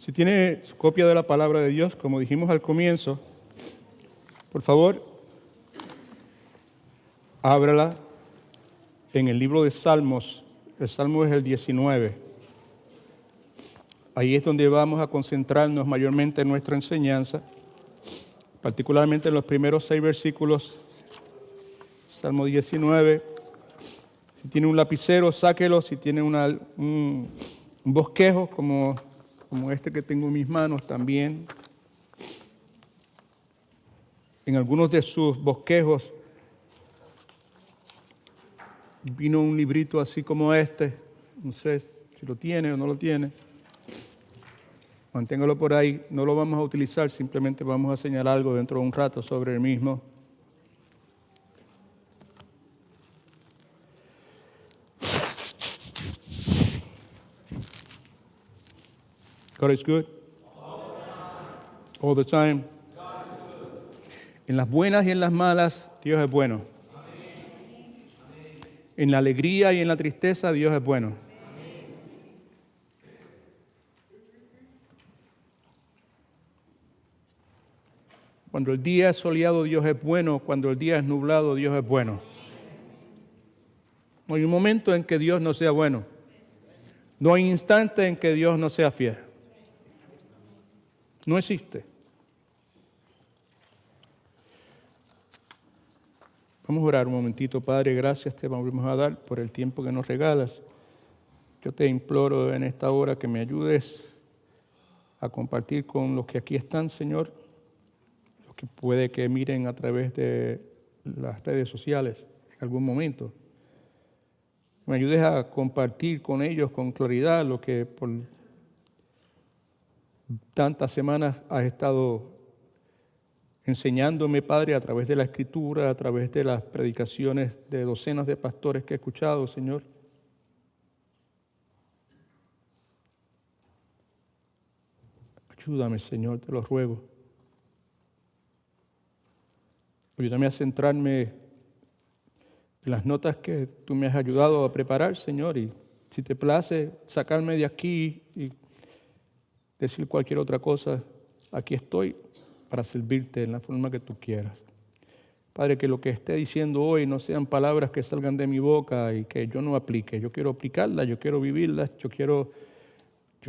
Si tiene su copia de la palabra de Dios, como dijimos al comienzo, por favor, ábrala en el libro de Salmos. El Salmo es el 19. Ahí es donde vamos a concentrarnos mayormente en nuestra enseñanza, particularmente en los primeros 6 versículos. Salmo 19. Si tiene un lapicero, sáquelo. Si tiene un bosquejo como este que tengo en mis manos también. En algunos de sus bosquejos vino un librito así como este. No sé si lo tiene o no lo tiene. Manténgalo por ahí. No lo vamos a utilizar, simplemente vamos a señalar algo dentro de un rato sobre el mismo. God is good. All the time. En las buenas y en las malas, Dios es bueno. En la alegría y en la tristeza, Dios es bueno. Cuando el día es soleado, Dios es bueno. Cuando el día es nublado, Dios es bueno. No hay un momento en que Dios no sea bueno. No hay instante en que Dios no sea fiel. No existe. Vamos a orar un momentito. Padre, gracias te vamos a dar por el tiempo que nos regalas. Yo te imploro en esta hora que me ayudes a compartir con los que aquí están, Señor, los que puede que miren a través de las redes sociales en algún momento. Me ayudes a compartir con ellos con claridad lo que por tantas semanas has estado enseñándome, Padre, a través de la Escritura, a través de las predicaciones de docenas de pastores que he escuchado, Señor. Ayúdame, Señor, te lo ruego. Ayúdame a centrarme en las notas que tú me has ayudado a preparar, Señor, y si te place sacarme de aquí y decir cualquier otra cosa, aquí estoy para servirte en la forma que tú quieras. Padre, que lo que esté diciendo hoy no sean palabras que salgan de mi boca y que yo no aplique. Yo quiero aplicarlas, yo quiero vivirlas, yo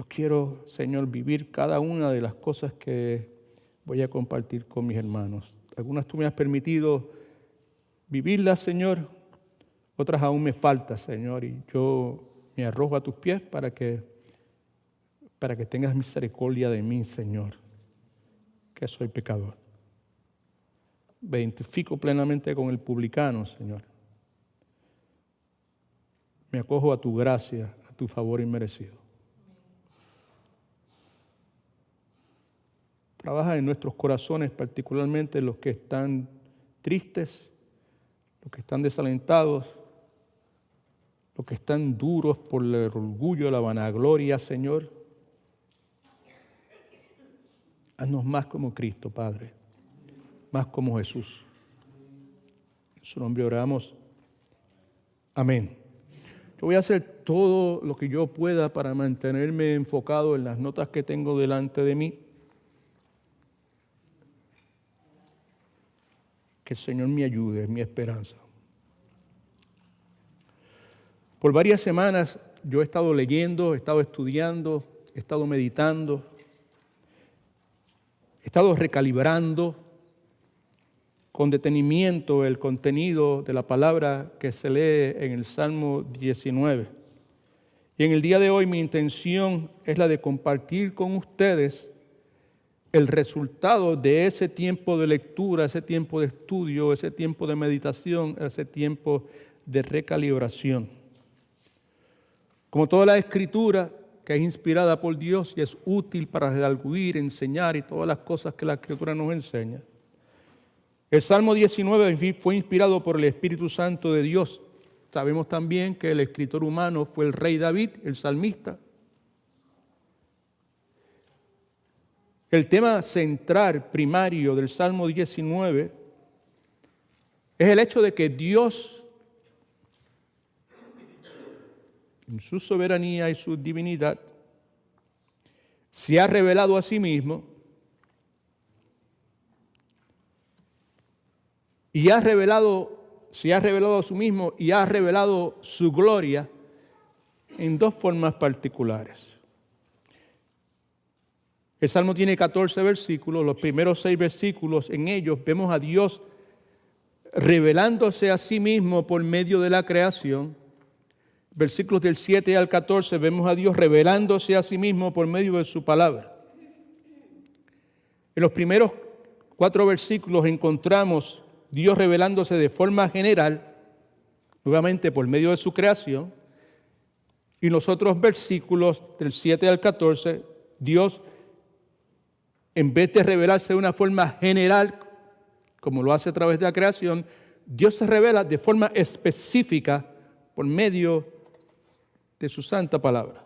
quiero, Señor, vivir cada una de las cosas que voy a compartir con mis hermanos. Algunas tú me has permitido vivirlas, Señor. Otras aún me faltan, Señor, y yo me arrojo a tus pies para que tengas misericordia de mí, Señor, que soy pecador. Me identifico plenamente con el publicano, Señor. Me acojo a tu gracia, a tu favor inmerecido. Trabaja en nuestros corazones, particularmente los que están tristes, los que están desalentados, los que están duros por el orgullo, la vanagloria, Señor. Haznos más como Cristo, Padre, más como Jesús. En su nombre oramos. Amén. Yo voy a hacer todo lo que yo pueda para mantenerme enfocado en las notas que tengo delante de mí. Que el Señor me ayude, es mi esperanza. Por varias semanas yo he estado leyendo, he estado estudiando, he estado meditando, he estado recalibrando con detenimiento el contenido de la palabra que se lee en el Salmo 19. Y en el día de hoy mi intención es la de compartir con ustedes el resultado de ese tiempo de lectura, ese tiempo de estudio, ese tiempo de meditación, ese tiempo de recalibración. Como toda la Escritura, que es inspirada por Dios y es útil para redarguir, enseñar y todas las cosas que la Escritura nos enseña. El Salmo 19 fue inspirado por el Espíritu Santo de Dios. Sabemos también que el escritor humano fue el rey David, el salmista. El tema central, primario del Salmo 19 es el hecho de que Dios, en su soberanía y su divinidad, se ha revelado a sí mismo y se ha revelado a sí mismo y ha revelado su gloria en dos formas particulares. El Salmo tiene 14 versículos, los primeros 6 versículos, en ellos vemos a Dios revelándose a sí mismo por medio de la creación. Versículos del 7 al 14 vemos a Dios revelándose a sí mismo por medio de su palabra. En los primeros 4 versículos encontramos Dios revelándose de forma general, nuevamente por medio de su creación. Y en los otros versículos del 7 al 14, Dios, en vez de revelarse de una forma general, como lo hace a través de la creación, Dios se revela de forma específica por medio de su santa palabra.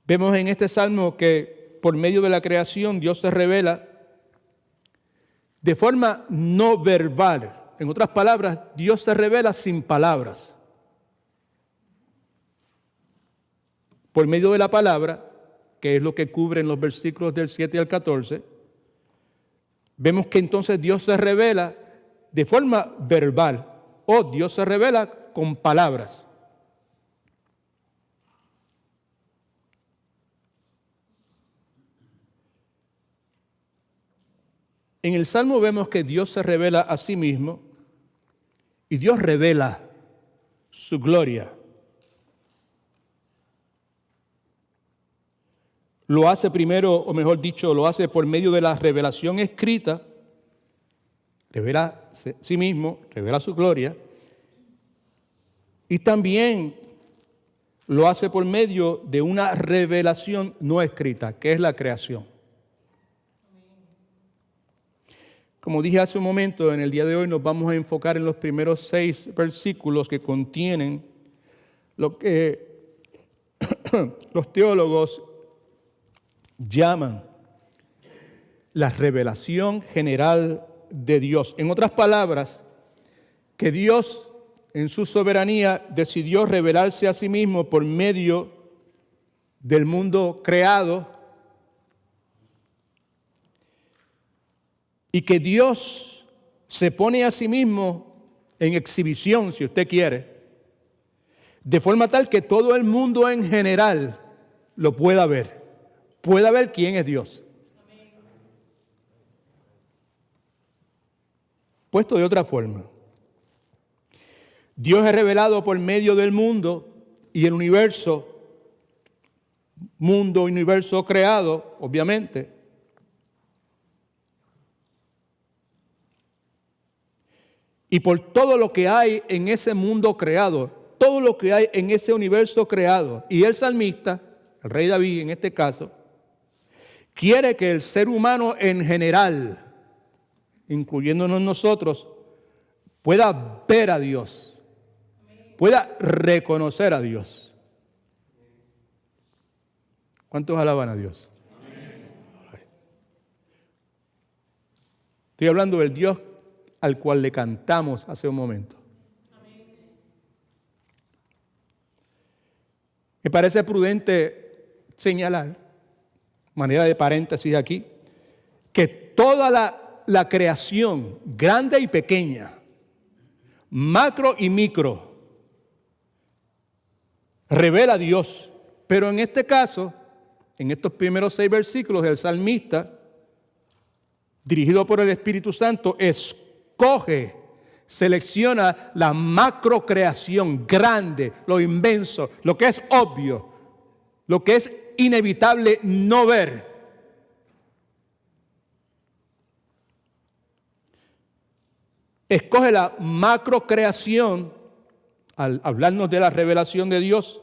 Vemos en este salmo que por medio de la creación Dios se revela de forma no verbal. En otras palabras, Dios se revela sin palabras. Por medio de la palabra, que es lo que cubren los versículos del 7 al 14, vemos que entonces Dios se revela de forma verbal, o Dios se revela con palabras. En el Salmo vemos que Dios se revela a sí mismo y Dios revela su gloria. Lo hace primero, o mejor dicho, lo hace por medio de la revelación escrita. Revela a sí mismo, revela su gloria. Y también lo hace por medio de una revelación no escrita, que es la creación. Como dije hace un momento, en el día de hoy nos vamos a enfocar en los primeros 6 versículos que contienen lo que los teólogos llaman la revelación general de Dios. En otras palabras, que Dios en su soberanía decidió revelarse a sí mismo por medio del mundo creado y que Dios se pone a sí mismo en exhibición, si usted quiere, de forma tal que todo el mundo en general lo pueda ver quién es Dios. Puesto de otra forma, Dios es revelado por medio del mundo y el universo creado, obviamente. Y por todo lo que hay en ese mundo creado, todo lo que hay en ese universo creado. Y el salmista, el rey David en este caso, quiere que el ser humano en general, incluyéndonos nosotros, pueda ver a Dios, pueda reconocer a Dios. ¿Cuántos alaban a Dios? Estoy hablando del Dios al cual le cantamos hace un momento. Me parece prudente señalar, manera de paréntesis aquí, que toda la creación, grande y pequeña, macro y micro, revela a Dios. Pero en este caso, en estos primeros 6 versículos, el salmista, dirigido por el Espíritu Santo, selecciona la macrocreación grande, lo inmenso, lo que es obvio, lo que es inevitable no ver. Escoge la macrocreación al hablarnos de la revelación de Dios,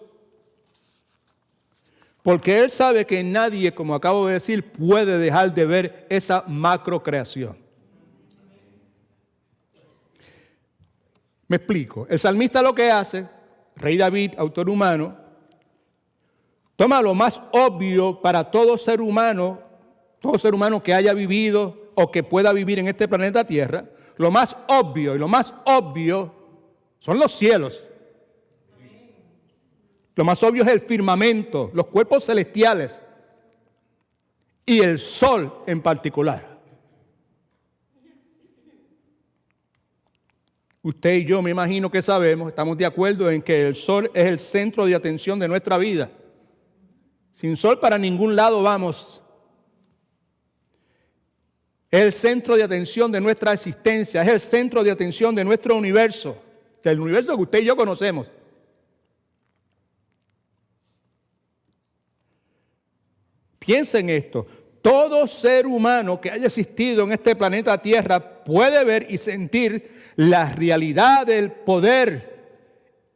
porque Él sabe que nadie, como acabo de decir, puede dejar de ver esa macrocreación. Me explico. El salmista lo que hace, rey David, autor humano, toma lo más obvio para todo ser humano que haya vivido o que pueda vivir en este planeta Tierra. Lo más obvio, y lo más obvio son los cielos. Lo más obvio es el firmamento, los cuerpos celestiales y el sol en particular. Usted y yo me imagino que sabemos, estamos de acuerdo en que el sol es el centro de atención de nuestra vida. Sin sol para ningún lado vamos. Es el centro de atención de nuestra existencia, es el centro de atención de nuestro universo, del universo que usted y yo conocemos. Piensa en esto. Todo ser humano que haya existido en este planeta Tierra puede ver y sentir la realidad del poder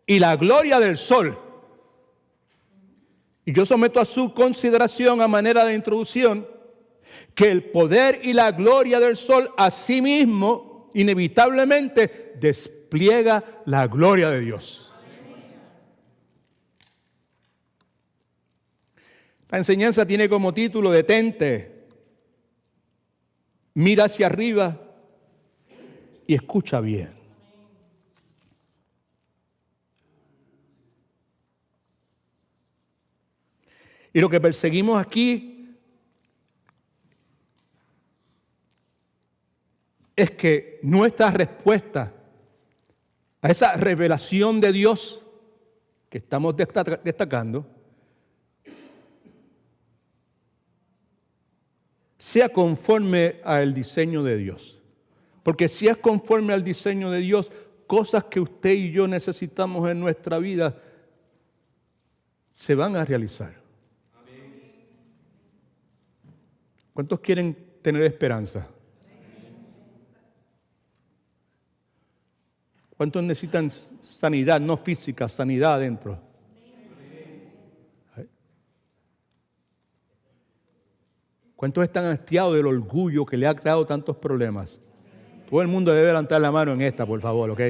y la gloria del sol. Y yo someto a su consideración, a manera de introducción, que el poder y la gloria del sol a sí mismo inevitablemente despliega la gloria de Dios. La enseñanza tiene como título: detente, mira hacia arriba y escucha bien. Y lo que perseguimos aquí es que nuestra respuesta a esa revelación de Dios que estamos destacando sea conforme al diseño de Dios. Porque si es conforme al diseño de Dios, cosas que usted y yo necesitamos en nuestra vida se van a realizar. ¿Cuántos quieren tener esperanza? ¿Cuántos necesitan sanidad, no física, sanidad adentro? ¿Cuántos están hastiados del orgullo que le ha creado tantos problemas? Todo el mundo debe levantar la mano en esta, por favor, ¿ok?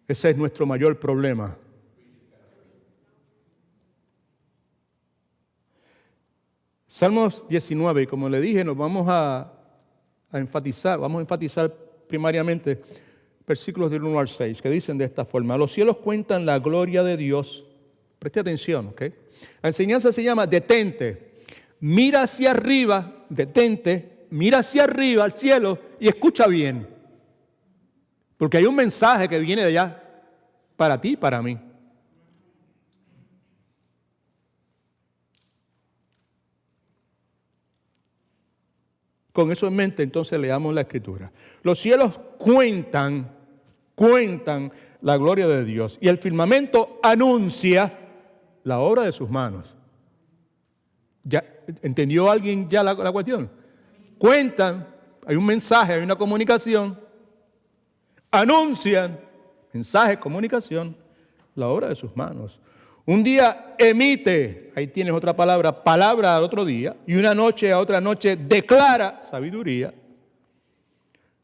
Ese es nuestro mayor problema. Salmos 19, y como le dije, nos vamos a enfatizar primariamente versículos del 1 al 6, que dicen de esta forma: los cielos cuentan la gloria de Dios. Preste atención, ¿ok? La enseñanza se llama detente. Mira hacia arriba, detente, mira hacia arriba al cielo y escucha bien. Porque hay un mensaje que viene de allá para ti y para mí. Con eso en mente, entonces leamos la Escritura. Los cielos cuentan la gloria de Dios, y el firmamento anuncia la obra de sus manos. ¿Ya entendió alguien ya la cuestión? Cuentan, hay un mensaje, hay una comunicación. Anuncian, mensaje, comunicación, la obra de sus manos. Un día emite, ahí tienes otra palabra, palabra al otro día, y una noche a otra noche declara sabiduría.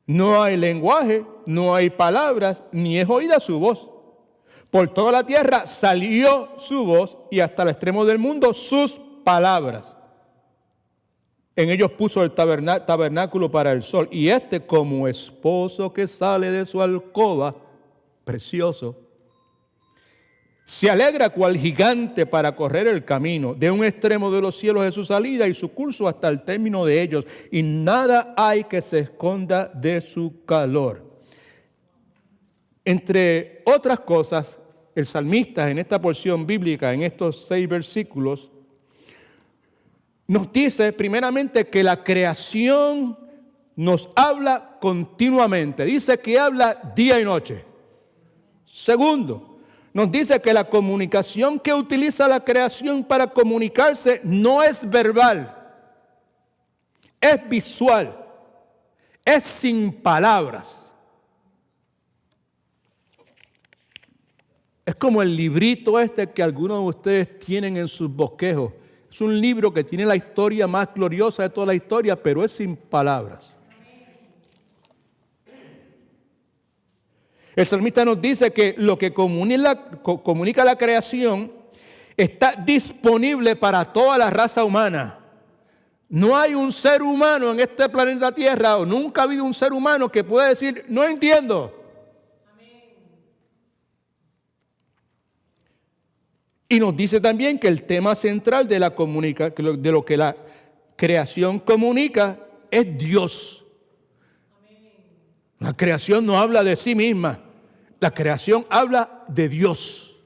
No hay lenguaje, no hay palabras, ni es oída su voz. Por toda la tierra salió su voz, y hasta el extremo del mundo sus palabras. En ellos puso el tabernáculo para el sol, y este, como esposo que sale de su alcoba, precioso, se alegra cual gigante para correr el camino. De un extremo de los cielos es su salida, y su curso hasta el término de ellos, y nada hay que se esconda de su calor. Entre otras cosas, el salmista en esta porción bíblica, en estos 6 versículos, nos dice primeramente que la creación nos habla continuamente. Dice que habla día y noche. Segundo, nos dice que la comunicación que utiliza la creación para comunicarse no es verbal, es visual, es sin palabras. Es como el librito este que algunos de ustedes tienen en sus bosquejos. Es un libro que tiene la historia más gloriosa de toda la historia, pero es sin palabras. El salmista nos dice que lo que comunica la creación está disponible para toda la raza humana. No hay un ser humano en este planeta Tierra, o nunca ha habido un ser humano que pueda decir, no entiendo. Y nos dice también que el tema central de lo que la creación comunica es Dios. La creación no habla de sí misma, la creación habla de Dios.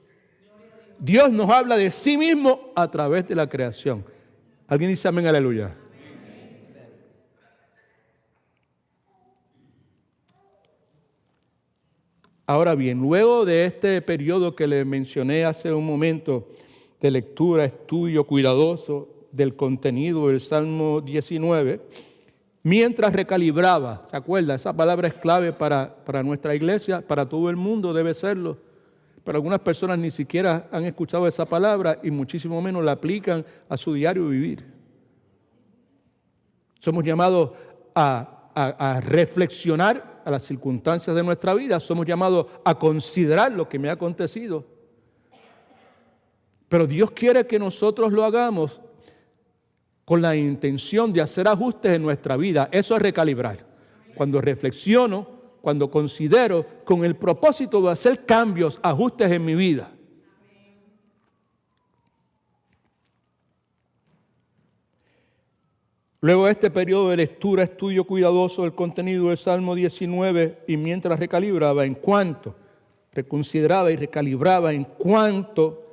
Dios nos habla de sí mismo a través de la creación. ¿Alguien dice amén, aleluya? Ahora bien, luego de este periodo que les mencioné hace un momento de lectura, estudio cuidadoso del contenido del Salmo 19, mientras recalibraba, ¿se acuerda? Esa palabra es clave para nuestra iglesia, para todo el mundo debe serlo. Pero algunas personas ni siquiera han escuchado esa palabra y muchísimo menos la aplican a su diario vivir. Somos llamados a reflexionar a las circunstancias de nuestra vida, somos llamados a considerar lo que me ha acontecido. Pero Dios quiere que nosotros lo hagamos con la intención de hacer ajustes en nuestra vida. Eso es recalibrar. Cuando reflexiono, cuando considero, con el propósito de hacer cambios, ajustes en mi vida. Luego de este periodo de lectura, estudio cuidadoso del contenido del Salmo 19 y mientras recalibraba en cuanto, reconsideraba y recalibraba en cuanto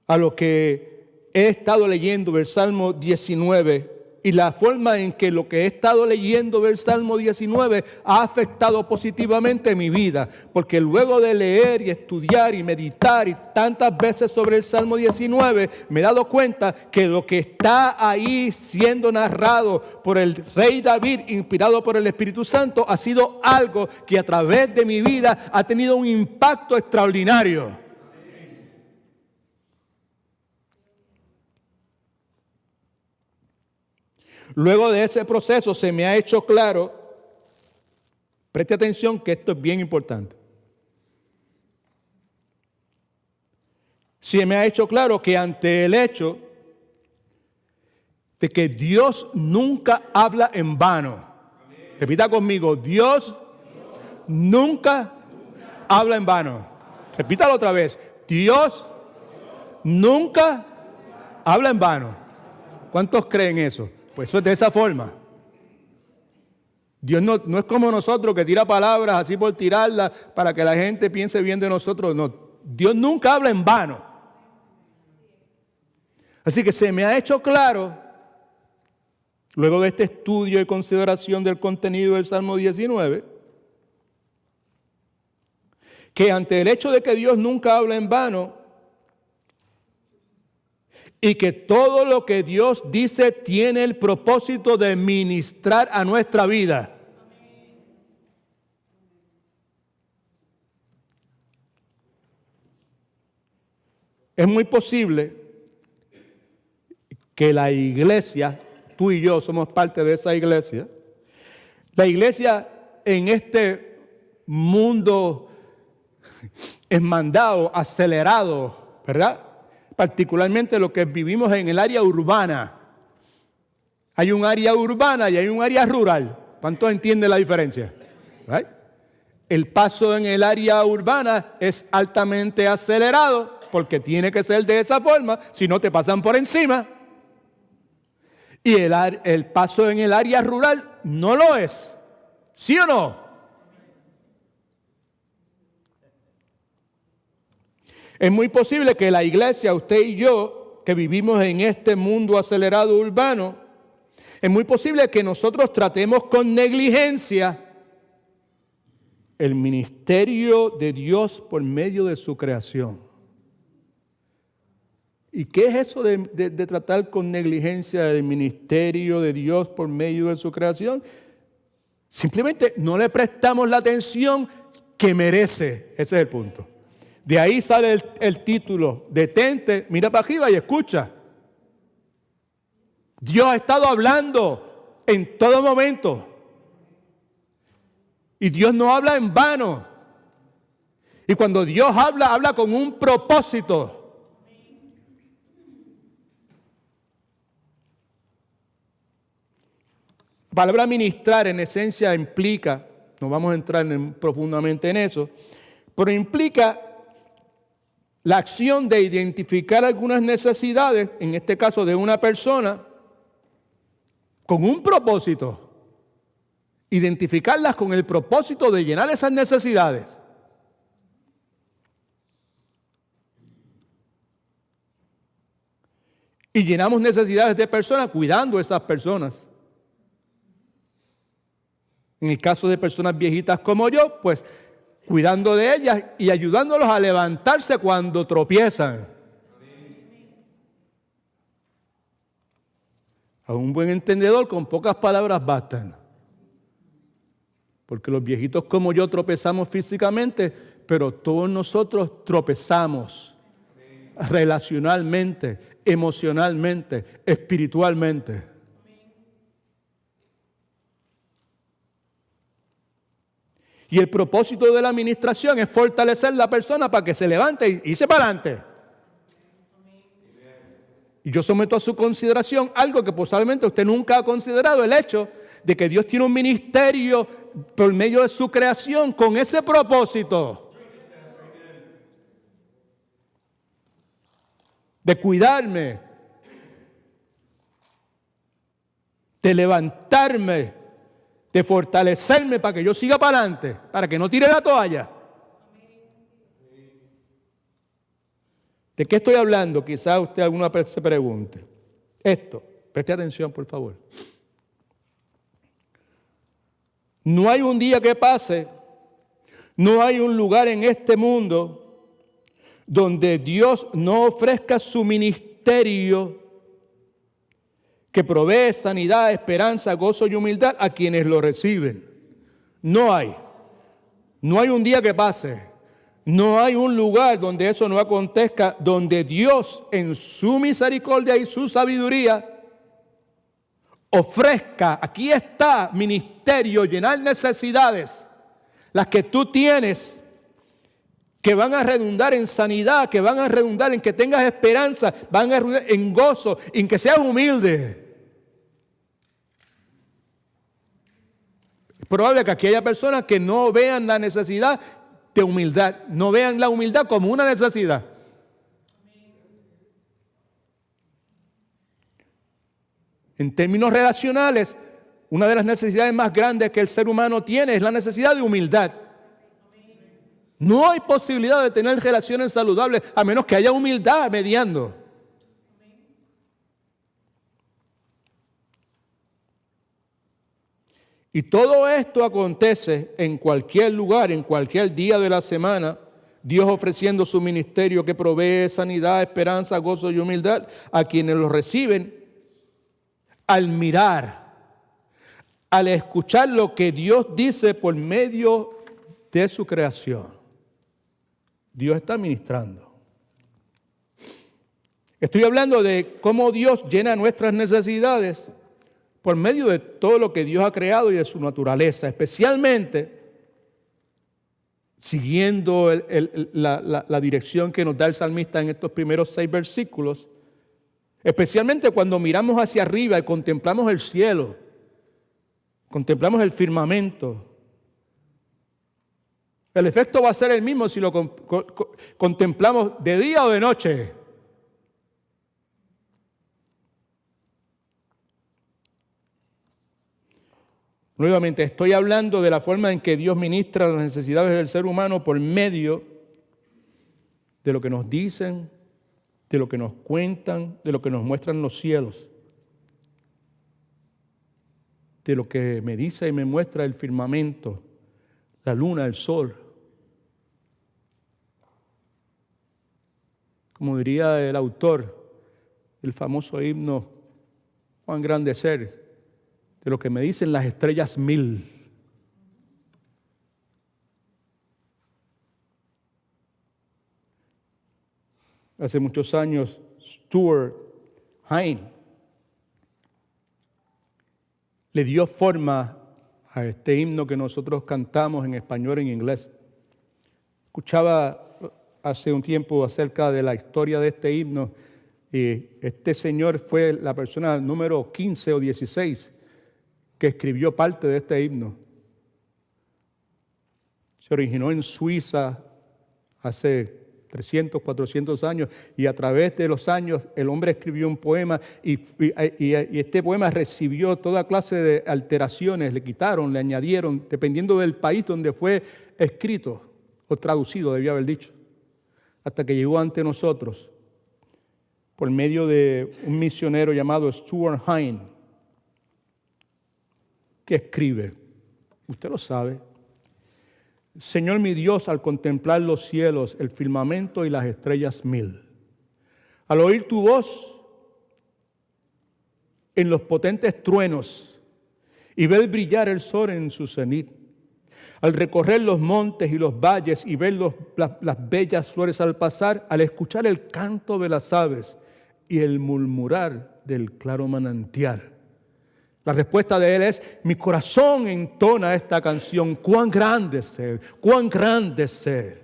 a lo que he estado leyendo del Salmo 19 y la forma en que lo que he estado leyendo del Salmo 19 ha afectado positivamente mi vida. Porque luego de leer y estudiar y meditar y tantas veces sobre el Salmo 19, me he dado cuenta que lo que está ahí siendo narrado por el rey David, inspirado por el Espíritu Santo, ha sido algo que a través de mi vida ha tenido un impacto extraordinario. Luego de ese proceso se me ha hecho claro, preste atención que esto es bien importante. Se me ha hecho claro que ante el hecho de que Dios nunca habla en vano. Repita conmigo, Dios nunca habla en vano. Repítalo otra vez, Dios nunca habla en vano. ¿Cuántos creen eso? Pues eso es de esa forma. Dios no es como nosotros que tira palabras así por tirarlas para que la gente piense bien de nosotros. No, Dios nunca habla en vano. Así que se me ha hecho claro, luego de este estudio y consideración del contenido del Salmo 19, que ante el hecho de que Dios nunca habla en vano, y que todo lo que Dios dice tiene el propósito de ministrar a nuestra vida. Es muy posible que la iglesia, tú y yo somos parte de esa iglesia, la iglesia en este mundo esmandado, acelerado, ¿verdad? Particularmente lo que vivimos en el área urbana. Hay un área urbana y hay un área rural. ¿Cuántos entienden la diferencia? ¿Right? El paso en el área urbana es altamente acelerado porque tiene que ser de esa forma, si no te pasan por encima. Y el paso en el área rural no lo es. ¿Sí o no? Es muy posible que la iglesia, usted y yo, que vivimos en este mundo acelerado urbano, es muy posible que nosotros tratemos con negligencia el ministerio de Dios por medio de su creación. ¿Y qué es eso de tratar con negligencia el ministerio de Dios por medio de su creación? Simplemente no le prestamos la atención que merece. Ese es el punto. De ahí sale el título, detente, mira para arriba y escucha. Dios ha estado hablando en todo momento. Y Dios no habla en vano. Y cuando Dios habla, habla con un propósito. La palabra ministrar en esencia implica, no vamos a entrar profundamente en eso, pero implica la acción de identificar algunas necesidades, en este caso de una persona, con un propósito. Identificarlas con el propósito de llenar esas necesidades. Y llenamos necesidades de personas cuidando a esas personas. En el caso de personas viejitas como yo, pues cuidando de ellas y ayudándolos a levantarse cuando tropiezan. A un buen entendedor con pocas palabras bastan. Porque los viejitos como yo tropezamos físicamente, pero todos nosotros tropezamos relacionalmente, emocionalmente, espiritualmente. Y el propósito de la administración es fortalecer a la persona para que se levante y irse para adelante. Y yo someto a su consideración algo que posiblemente usted nunca ha considerado, el hecho de que Dios tiene un ministerio por medio de su creación con ese propósito de cuidarme, de levantarme, de fortalecerme para que yo siga para adelante, para que no tire la toalla. ¿De qué estoy hablando? Quizás usted alguna vez se pregunte. Esto, preste atención por favor. No hay un día que pase, no hay un lugar en este mundo donde Dios no ofrezca su ministerio que provee sanidad, esperanza, gozo y humildad a quienes lo reciben. No hay. No hay un día que pase. No hay un lugar donde eso no acontezca, donde Dios en su misericordia y su sabiduría ofrezca, aquí está ministerio, llenar necesidades, las que tú tienes, que van a redundar en sanidad, que van a redundar en que tengas esperanza, van a redundar en gozo, en que seas humilde. Es probable que aquí haya personas que no vean la necesidad de humildad, no vean la humildad como una necesidad. En términos relacionales, una de las necesidades más grandes que el ser humano tiene es la necesidad de humildad. No hay posibilidad de tener relaciones saludables a menos que haya humildad mediando. Y todo esto acontece en cualquier lugar, en cualquier día de la semana, Dios ofreciendo su ministerio que provee sanidad, esperanza, gozo y humildad a quienes lo reciben. Al mirar, al escuchar lo que Dios dice por medio de su creación, Dios está ministrando. Estoy hablando de cómo Dios llena nuestras necesidades por medio de todo lo que Dios ha creado y de su naturaleza, especialmente siguiendo la dirección que nos da el salmista en estos primeros 6 versículos. Especialmente cuando miramos hacia arriba y contemplamos el cielo, contemplamos el firmamento. El efecto va a ser el mismo si lo contemplamos de día o de noche. Nuevamente, estoy hablando de la forma en que Dios ministra las necesidades del ser humano por medio de lo que nos dicen, de lo que nos cuentan, de lo que nos muestran los cielos, de lo que me dice y me muestra el firmamento, la luna, el sol. Como diría el autor del famoso himno, "Cuán grande ser", de lo que me dicen las estrellas 1000. Hace muchos años, Stuart Hine le dio forma a este himno que nosotros cantamos en español y en inglés. Escuchaba hace un tiempo acerca de la historia de este himno y este señor fue la persona número 15 o 16 que escribió parte de este himno. Se originó en Suiza hace 300, 400 años, y a través de los años el hombre escribió un poema y este poema recibió toda clase de alteraciones, le quitaron, le añadieron, dependiendo del país donde fue escrito o traducido, debía haber dicho, hasta que llegó ante nosotros por medio de un misionero llamado Stuart Hine, que escribe, usted lo sabe: Señor mi Dios, al contemplar los cielos, el firmamento y las estrellas mil, al oír tu voz en los potentes truenos y ver brillar el sol en su cenit, al recorrer los montes y los valles y ver las bellas flores al pasar, al escuchar el canto de las aves y el murmurar del claro manantial. La respuesta de él es: mi corazón entona esta canción, cuán grande es Él, cuán grande es Él.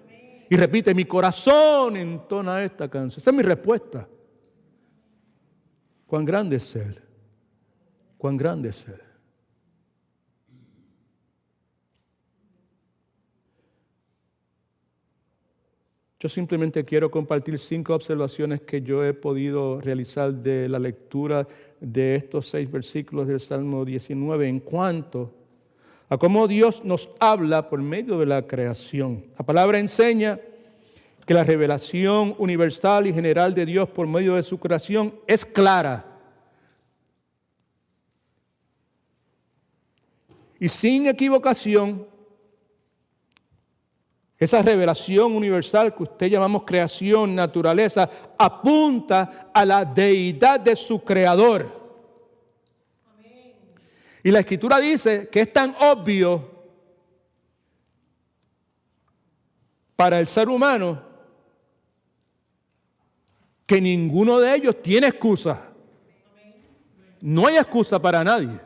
Y repite: mi corazón entona esta canción. Esa es mi respuesta. Cuán grande es Él, cuán grande es Él. Yo simplemente quiero compartir 5 observaciones que yo he podido realizar de la lectura de estos 6 versículos del Salmo 19 en cuanto a cómo Dios nos habla por medio de la creación. La palabra enseña que la revelación universal y general de Dios por medio de su creación es clara y sin equivocación. Esa revelación universal que usted llamamos creación, naturaleza, apunta a la deidad de su creador. Amén. Y la Escritura dice que es tan obvio para el ser humano que ninguno de ellos tiene excusa. No hay excusa para nadie.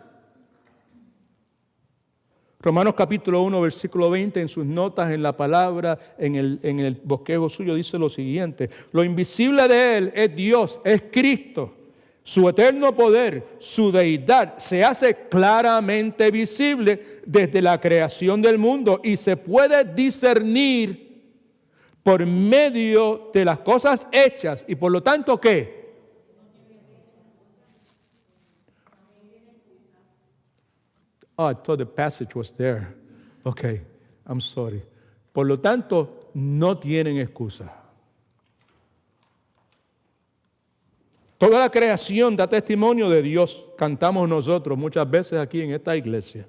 Romanos capítulo 1, versículo 20, en sus notas, en la palabra, en el bosquejo suyo, dice lo siguiente: lo invisible de Él es Dios, es Cristo. Su eterno poder, su deidad, se hace claramente visible desde la creación del mundo y se puede discernir por medio de las cosas hechas. Y por lo tanto, ¿qué? Oh, I thought the passage was there. Okay, I'm sorry. Por lo tanto, no tienen excusa. Toda la creación da testimonio de Dios. Cantamos nosotros muchas veces aquí en esta iglesia.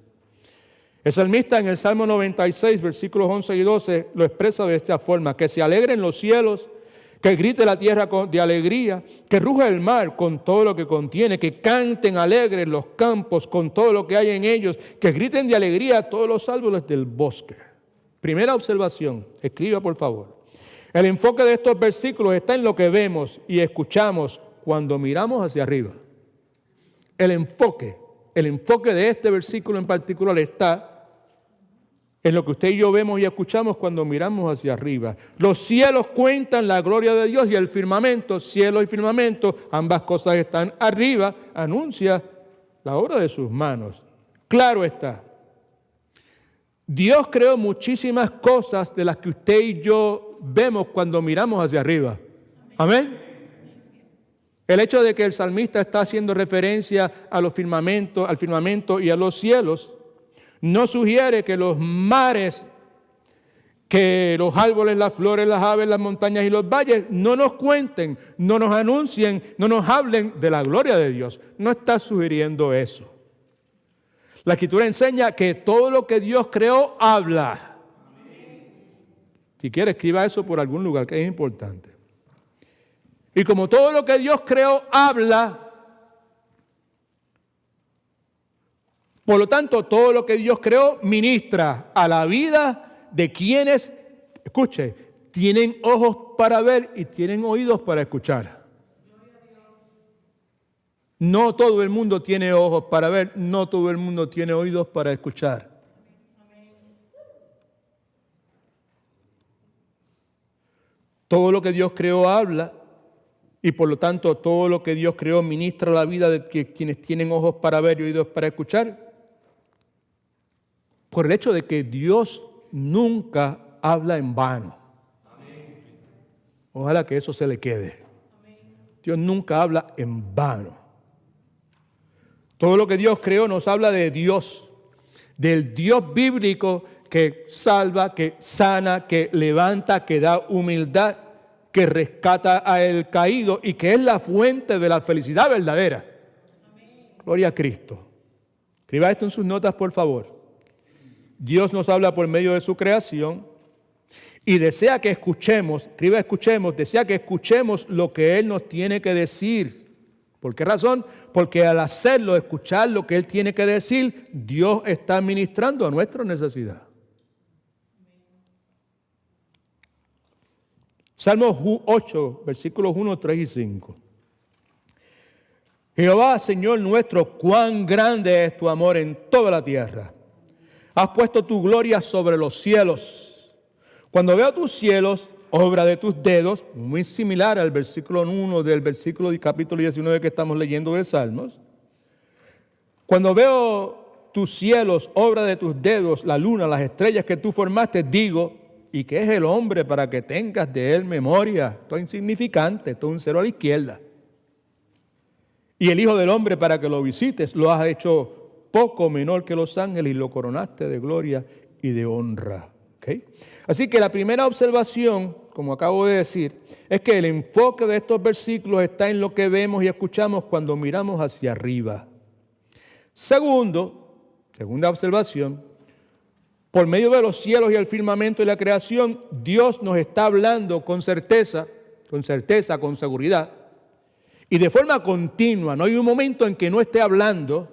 El salmista en el Salmo 96, versículos 11 y 12, lo expresa de esta forma: que se alegren los cielos, que grite la tierra de alegría, que ruja el mar con todo lo que contiene, que canten alegres los campos con todo lo que hay en ellos, que griten de alegría todos los árboles del bosque. Primera observación, escriba por favor. El enfoque de estos versículos está en lo que vemos y escuchamos cuando miramos hacia arriba. El enfoque de este versículo en particular está en lo que usted y yo vemos y escuchamos cuando miramos hacia arriba. Los cielos cuentan la gloria de Dios y el firmamento, cielo y firmamento, ambas cosas están arriba, anuncia la obra de sus manos. Claro está. Dios creó muchísimas cosas de las que usted y yo vemos cuando miramos hacia arriba. Amén. El hecho de que el salmista está haciendo referencia a los firmamentos, al firmamento y a los cielos, no sugiere que los mares, que los árboles, las flores, las aves, las montañas y los valles no nos cuenten, no nos anuncien, no nos hablen de la gloria de Dios. No está sugiriendo eso. La Escritura enseña que todo lo que Dios creó habla. Si quiere, escriba eso por algún lugar, que es importante. Y como todo lo que Dios creó habla, por lo tanto, todo lo que Dios creó ministra a la vida de quienes, escuche, tienen ojos para ver y tienen oídos para escuchar. No todo el mundo tiene ojos para ver, no todo el mundo tiene oídos para escuchar. Todo lo que Dios creó habla y por lo tanto todo lo que Dios creó ministra a la vida de quienes tienen ojos para ver y oídos para escuchar. Por el hecho de que Dios nunca habla en vano. Ojalá que eso se le quede. Dios nunca habla en vano. Todo lo que Dios creó nos habla de Dios, del Dios bíblico que salva, que sana, que levanta, que da humildad, que rescata al caído y que es la fuente de la felicidad verdadera. Gloria a Cristo. Escriba esto en sus notas, por favor. Dios nos habla por medio de su creación y desea que escuchemos, escriba escuchemos, desea que escuchemos lo que Él nos tiene que decir. ¿Por qué razón? Porque al hacerlo, escuchar lo que Él tiene que decir, Dios está ministrando a nuestra necesidad. Salmo 8, versículos 1, 3 y 5. Jehová, Señor nuestro, cuán grande es tu amor en toda la tierra. Has puesto tu gloria sobre los cielos. Cuando veo tus cielos, obra de tus dedos, muy similar al versículo 1 del versículo del capítulo 19 que estamos leyendo de Salmos. Cuando veo tus cielos, obra de tus dedos, la luna, las estrellas que tú formaste, digo, ¿y qué es el hombre para que tengas de él memoria? Todo insignificante, todo un cero a la izquierda. Y el Hijo del Hombre para que lo visites, lo has hecho poco menor que los ángeles y lo coronaste de gloria y de honra. ¿Okay? Así que la primera observación, como acabo de decir, es que el enfoque de estos versículos está en lo que vemos y escuchamos cuando miramos hacia arriba. Segunda observación, por medio de los cielos y el firmamento y la creación, Dios nos está hablando con certeza, con seguridad, y de forma continua. No hay un momento en que no esté hablando,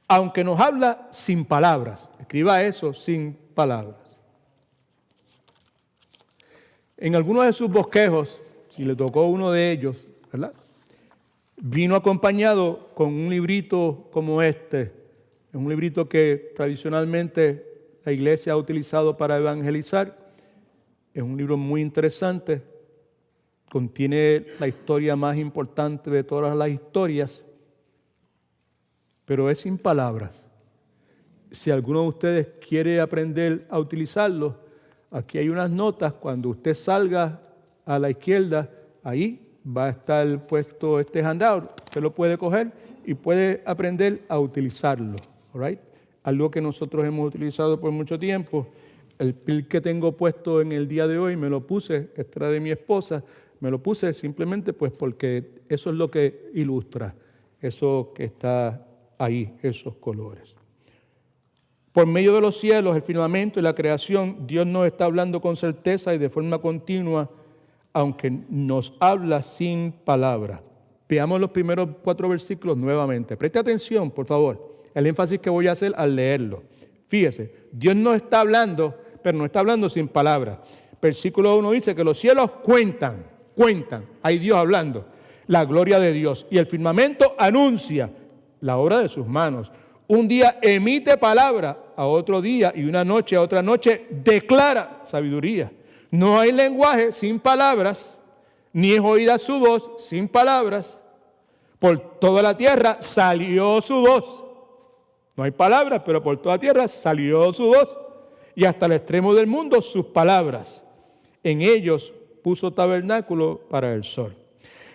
aunque nos habla sin palabras. Escriba eso, sin palabras. En algunos de sus bosquejos, si le tocó uno de ellos, ¿verdad?, vino acompañado con un librito como este. Es un librito que tradicionalmente la iglesia ha utilizado para evangelizar. Es un libro muy interesante. Contiene la historia más importante de todas las historias, pero es sin palabras. Si alguno de ustedes quiere aprender a utilizarlo, aquí hay unas notas. Cuando usted salga a la izquierda, ahí va a estar puesto este handout. Usted lo puede coger y puede aprender a utilizarlo. All right? Algo que nosotros hemos utilizado por mucho tiempo. El pil que tengo puesto en el día de hoy me lo puse, este era de mi esposa, me lo puse simplemente pues porque eso es lo que ilustra, eso que está ahí, esos colores. Por medio de los cielos, el firmamento y la creación, Dios nos está hablando con certeza y de forma continua, aunque nos habla sin palabras. Veamos los primeros 4 versículos nuevamente. Preste atención, por favor, el énfasis que voy a hacer al leerlo. Fíjese, Dios nos está hablando, pero no está hablando sin palabras. Versículo 1 dice que los cielos cuentan, hay Dios hablando, la gloria de Dios. Y el firmamento anuncia la obra de sus manos. Un día emite palabra a otro día y una noche a otra noche declara sabiduría. No hay lenguaje sin palabras, ni es oída su voz sin palabras. Por toda la tierra salió su voz. No hay palabras, pero por toda la tierra salió su voz. Y hasta el extremo del mundo sus palabras. En ellos puso tabernáculo para el sol.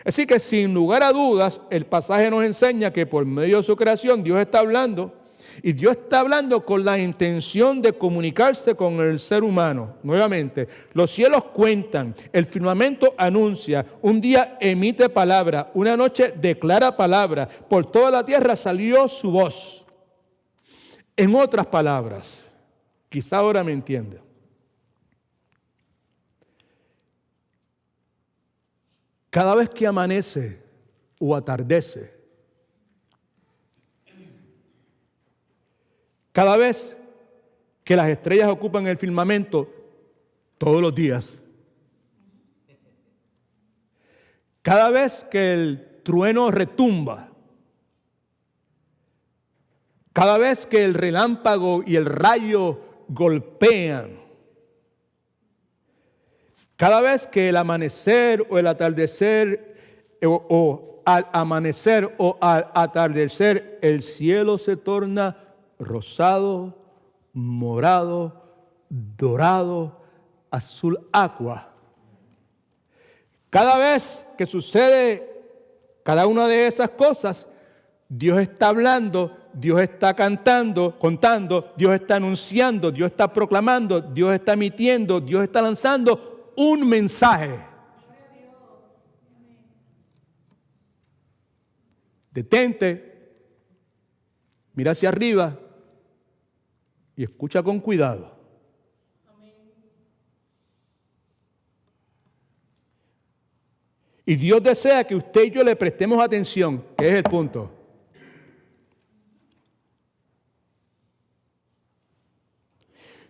Así que sin lugar a dudas, el pasaje nos enseña que por medio de su creación Dios está hablando. Y Dios está hablando con la intención de comunicarse con el ser humano. Nuevamente, los cielos cuentan, el firmamento anuncia, un día emite palabra, una noche declara palabra. Por toda la tierra salió su voz. En otras palabras, quizá ahora me entienda. Cada vez que amanece o atardece, cada vez que las estrellas ocupan el firmamento, todos los días, cada vez que el trueno retumba, cada vez que el relámpago y el rayo golpean, cada vez que el amanecer o el atardecer o al amanecer o al atardecer el cielo se torna rosado, morado, dorado, azul agua. Cada vez que sucede cada una de esas cosas, Dios está hablando, Dios está contando, Dios está anunciando, Dios está proclamando, Dios está emitiendo, Dios está lanzando un mensaje. Detente, mira hacia arriba y escucha con cuidado. Y Dios desea que usted y yo le prestemos atención, que es el punto.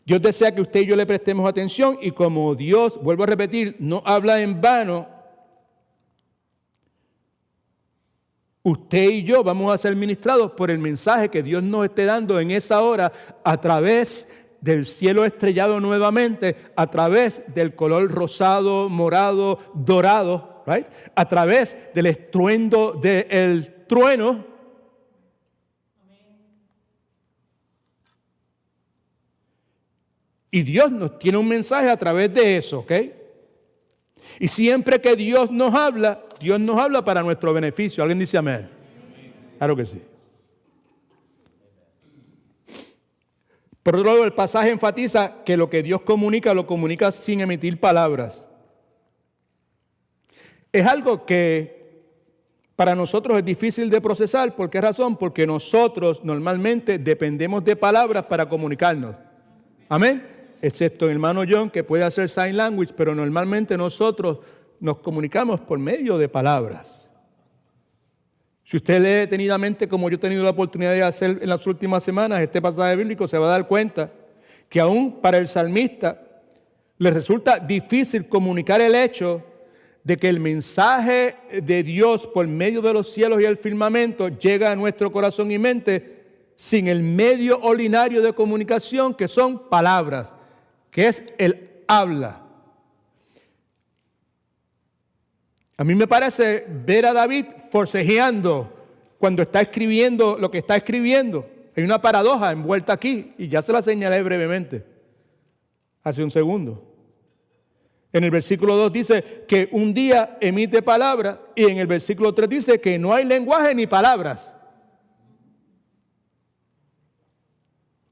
Dios desea que usted y yo le prestemos atención, y como Dios, vuelvo a repetir, no habla en vano, usted y yo vamos a ser ministrados por el mensaje que Dios nos esté dando en esa hora a través del cielo estrellado nuevamente, a través del color rosado, morado, dorado, right? A través del estruendo del trueno. Y Dios nos tiene un mensaje a través de eso, ¿ok? Y siempre que Dios nos habla para nuestro beneficio. ¿Alguien dice amén? Claro que sí. Por otro lado, el pasaje enfatiza que lo que Dios comunica, lo comunica sin emitir palabras. Es algo que para nosotros es difícil de procesar. ¿Por qué razón? Porque nosotros normalmente dependemos de palabras para comunicarnos. Amén. Excepto el hermano John, que puede hacer sign language, pero normalmente nosotros nos comunicamos por medio de palabras. Si usted lee detenidamente, como yo he tenido la oportunidad de hacer en las últimas semanas, este pasaje bíblico, se va a dar cuenta que aún para el salmista le resulta difícil comunicar el hecho de que el mensaje de Dios por medio de los cielos y el firmamento llega a nuestro corazón y mente sin el medio ordinario de comunicación, que son palabras, que es el habla. A mí me parece ver a David forcejeando cuando está escribiendo lo que está escribiendo. Hay una paradoja envuelta aquí, y ya se la señalé brevemente hace un segundo. En el versículo 2 dice que un día emite palabra, y en el versículo 3 dice que no hay lenguaje ni palabras.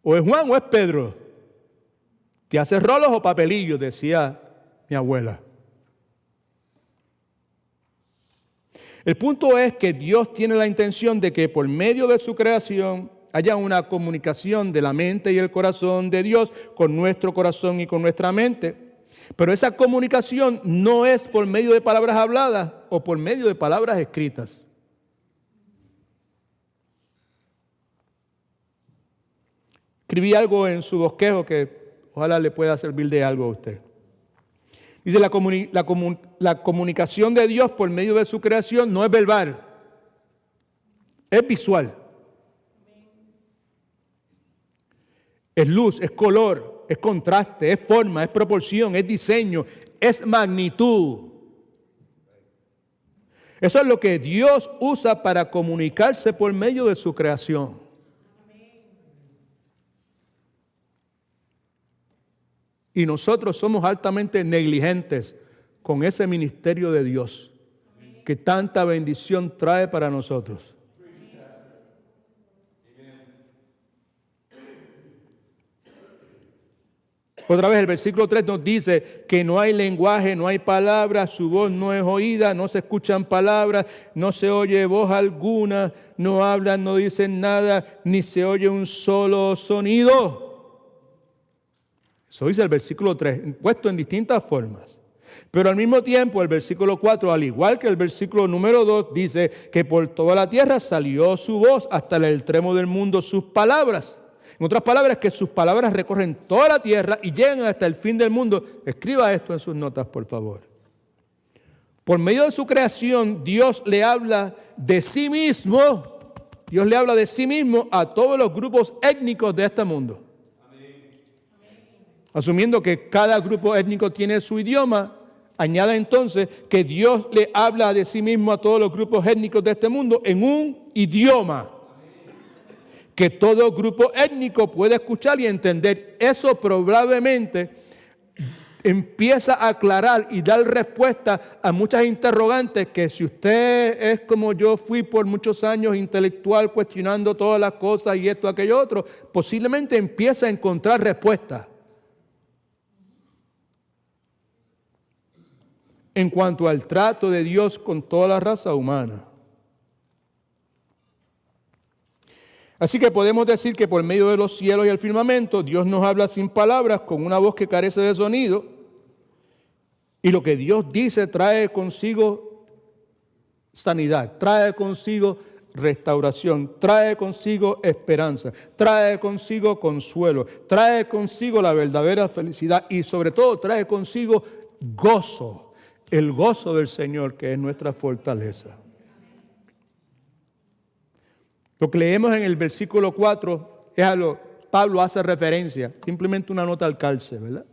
O es Juan o es Pedro. ¿Te haces rolos o papelillos?, decía mi abuela. El punto es que Dios tiene la intención de que por medio de su creación haya una comunicación de la mente y el corazón de Dios con nuestro corazón y con nuestra mente. Pero esa comunicación no es por medio de palabras habladas o por medio de palabras escritas. Escribí algo en su bosquejo que ojalá le pueda servir de algo a usted. Dice, la comunicación de Dios por medio de su creación no es verbal, es visual. Es luz, es color, es contraste, es forma, es proporción, es diseño, es magnitud. Eso es lo que Dios usa para comunicarse por medio de su creación. Y nosotros somos altamente negligentes con ese ministerio de Dios que tanta bendición trae para nosotros. Otra vez el versículo 3 nos dice que no hay lenguaje, no hay palabras, su voz no es oída, no se escuchan palabras, no se oye voz alguna, no hablan, no dicen nada, ni se oye un solo sonido. Eso dice el versículo 3, puesto en distintas formas. Pero al mismo tiempo el versículo 4, al igual que el versículo número 2, dice que por toda la tierra salió su voz, hasta el extremo del mundo sus palabras. En otras palabras, que sus palabras recorren toda la tierra y llegan hasta el fin del mundo. Escriba esto en sus notas, por favor. Por medio de su creación, Dios le habla de sí mismo. Dios le habla de sí mismo a todos los grupos étnicos de este mundo. Asumiendo que cada grupo étnico tiene su idioma, añada entonces que Dios le habla de sí mismo a todos los grupos étnicos de este mundo en un idioma que todo grupo étnico puede escuchar y entender. Eso probablemente empieza a aclarar y dar respuesta a muchas interrogantes que si usted es como yo fui por muchos años intelectual cuestionando todas las cosas y esto, aquello, otro, posiblemente empieza a encontrar respuestas en cuanto al trato de Dios con toda la raza humana. Así que podemos decir que por medio de los cielos y el firmamento, Dios nos habla sin palabras, con una voz que carece de sonido, y lo que Dios dice trae consigo sanidad, trae consigo restauración, trae consigo esperanza, trae consigo consuelo, trae consigo la verdadera felicidad y sobre todo trae consigo gozo, el gozo del Señor que es nuestra fortaleza. Lo que leemos en el versículo 4 es a lo que Pablo hace referencia, simplemente una nota al calce, ¿verdad?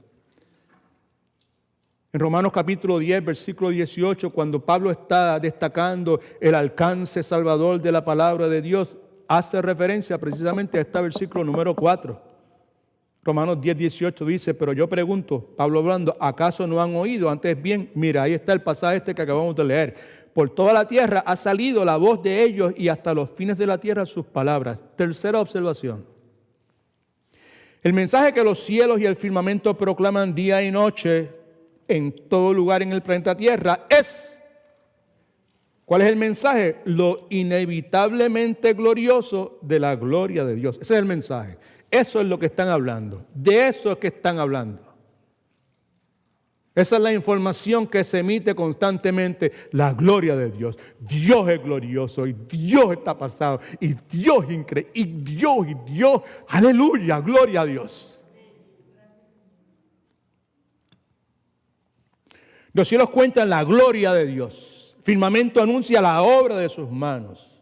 En Romanos capítulo 10, versículo 18, cuando Pablo está destacando el alcance salvador de la palabra de Dios, hace referencia precisamente a este versículo número 4. Romanos 10, 18 dice, pero yo pregunto, Pablo hablando, ¿acaso no han oído? Antes bien, mira, ahí está el pasaje que acabamos de leer. Por toda la tierra ha salido la voz de ellos y hasta los fines de la tierra sus palabras. Tercera observación. El mensaje que los cielos y el firmamento proclaman día y noche en todo lugar en el planeta Tierra es, ¿cuál es el mensaje? Lo inevitablemente glorioso de la gloria de Dios. Ese es el mensaje. Eso es lo que están hablando. De eso es que están hablando. Esa es la información que se emite constantemente, la gloria de Dios. Dios es glorioso y Dios está pasado y Dios es increíble y Dios, aleluya, gloria a Dios. Los cielos cuentan la gloria de Dios. El firmamento anuncia la obra de sus manos.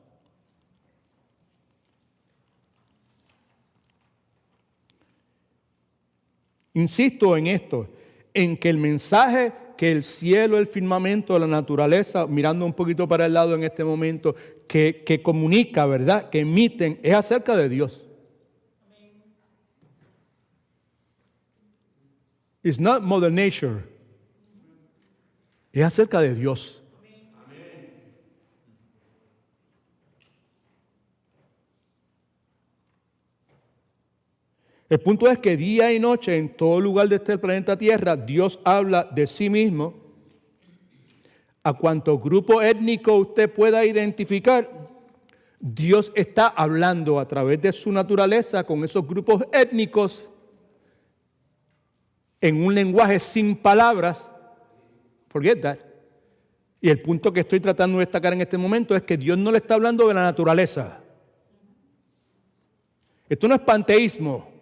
Insisto en esto, en que el mensaje que el cielo, el firmamento, la naturaleza, mirando un poquito para el lado en este momento, que comunica, ¿verdad?, que emiten, es acerca de Dios. It's not Mother Nature. Es acerca de Dios. El punto es que día y noche en todo lugar de este planeta Tierra Dios habla de sí mismo. A cuanto grupo étnico usted pueda identificar, Dios está hablando a través de su naturaleza con esos grupos étnicos en un lenguaje sin palabras. Forget that. Y el punto que estoy tratando de destacar en este momento es que Dios no le está hablando de la naturaleza. Esto no es panteísmo.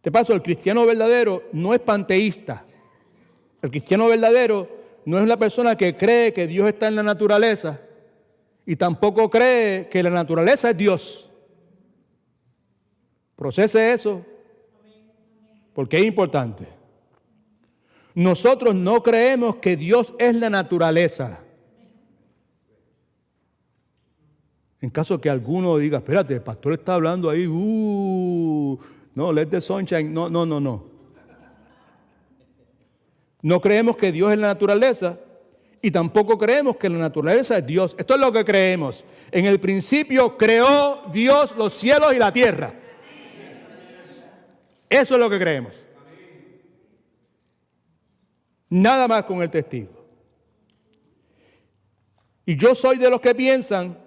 De paso, el cristiano verdadero no es panteísta. El cristiano verdadero no es la persona que cree que Dios está en la naturaleza y tampoco cree que la naturaleza es Dios. Procese eso, porque es importante. Nosotros no creemos que Dios es la naturaleza. En caso que alguno diga, espérate, el pastor está hablando ahí, no, let the sunshine, no. No creemos que Dios es la naturaleza y tampoco creemos que la naturaleza es Dios. Esto es lo que creemos. En el principio creó Dios los cielos y la tierra. Eso es lo que creemos. Nada más con el testigo. Y yo soy de los que piensan,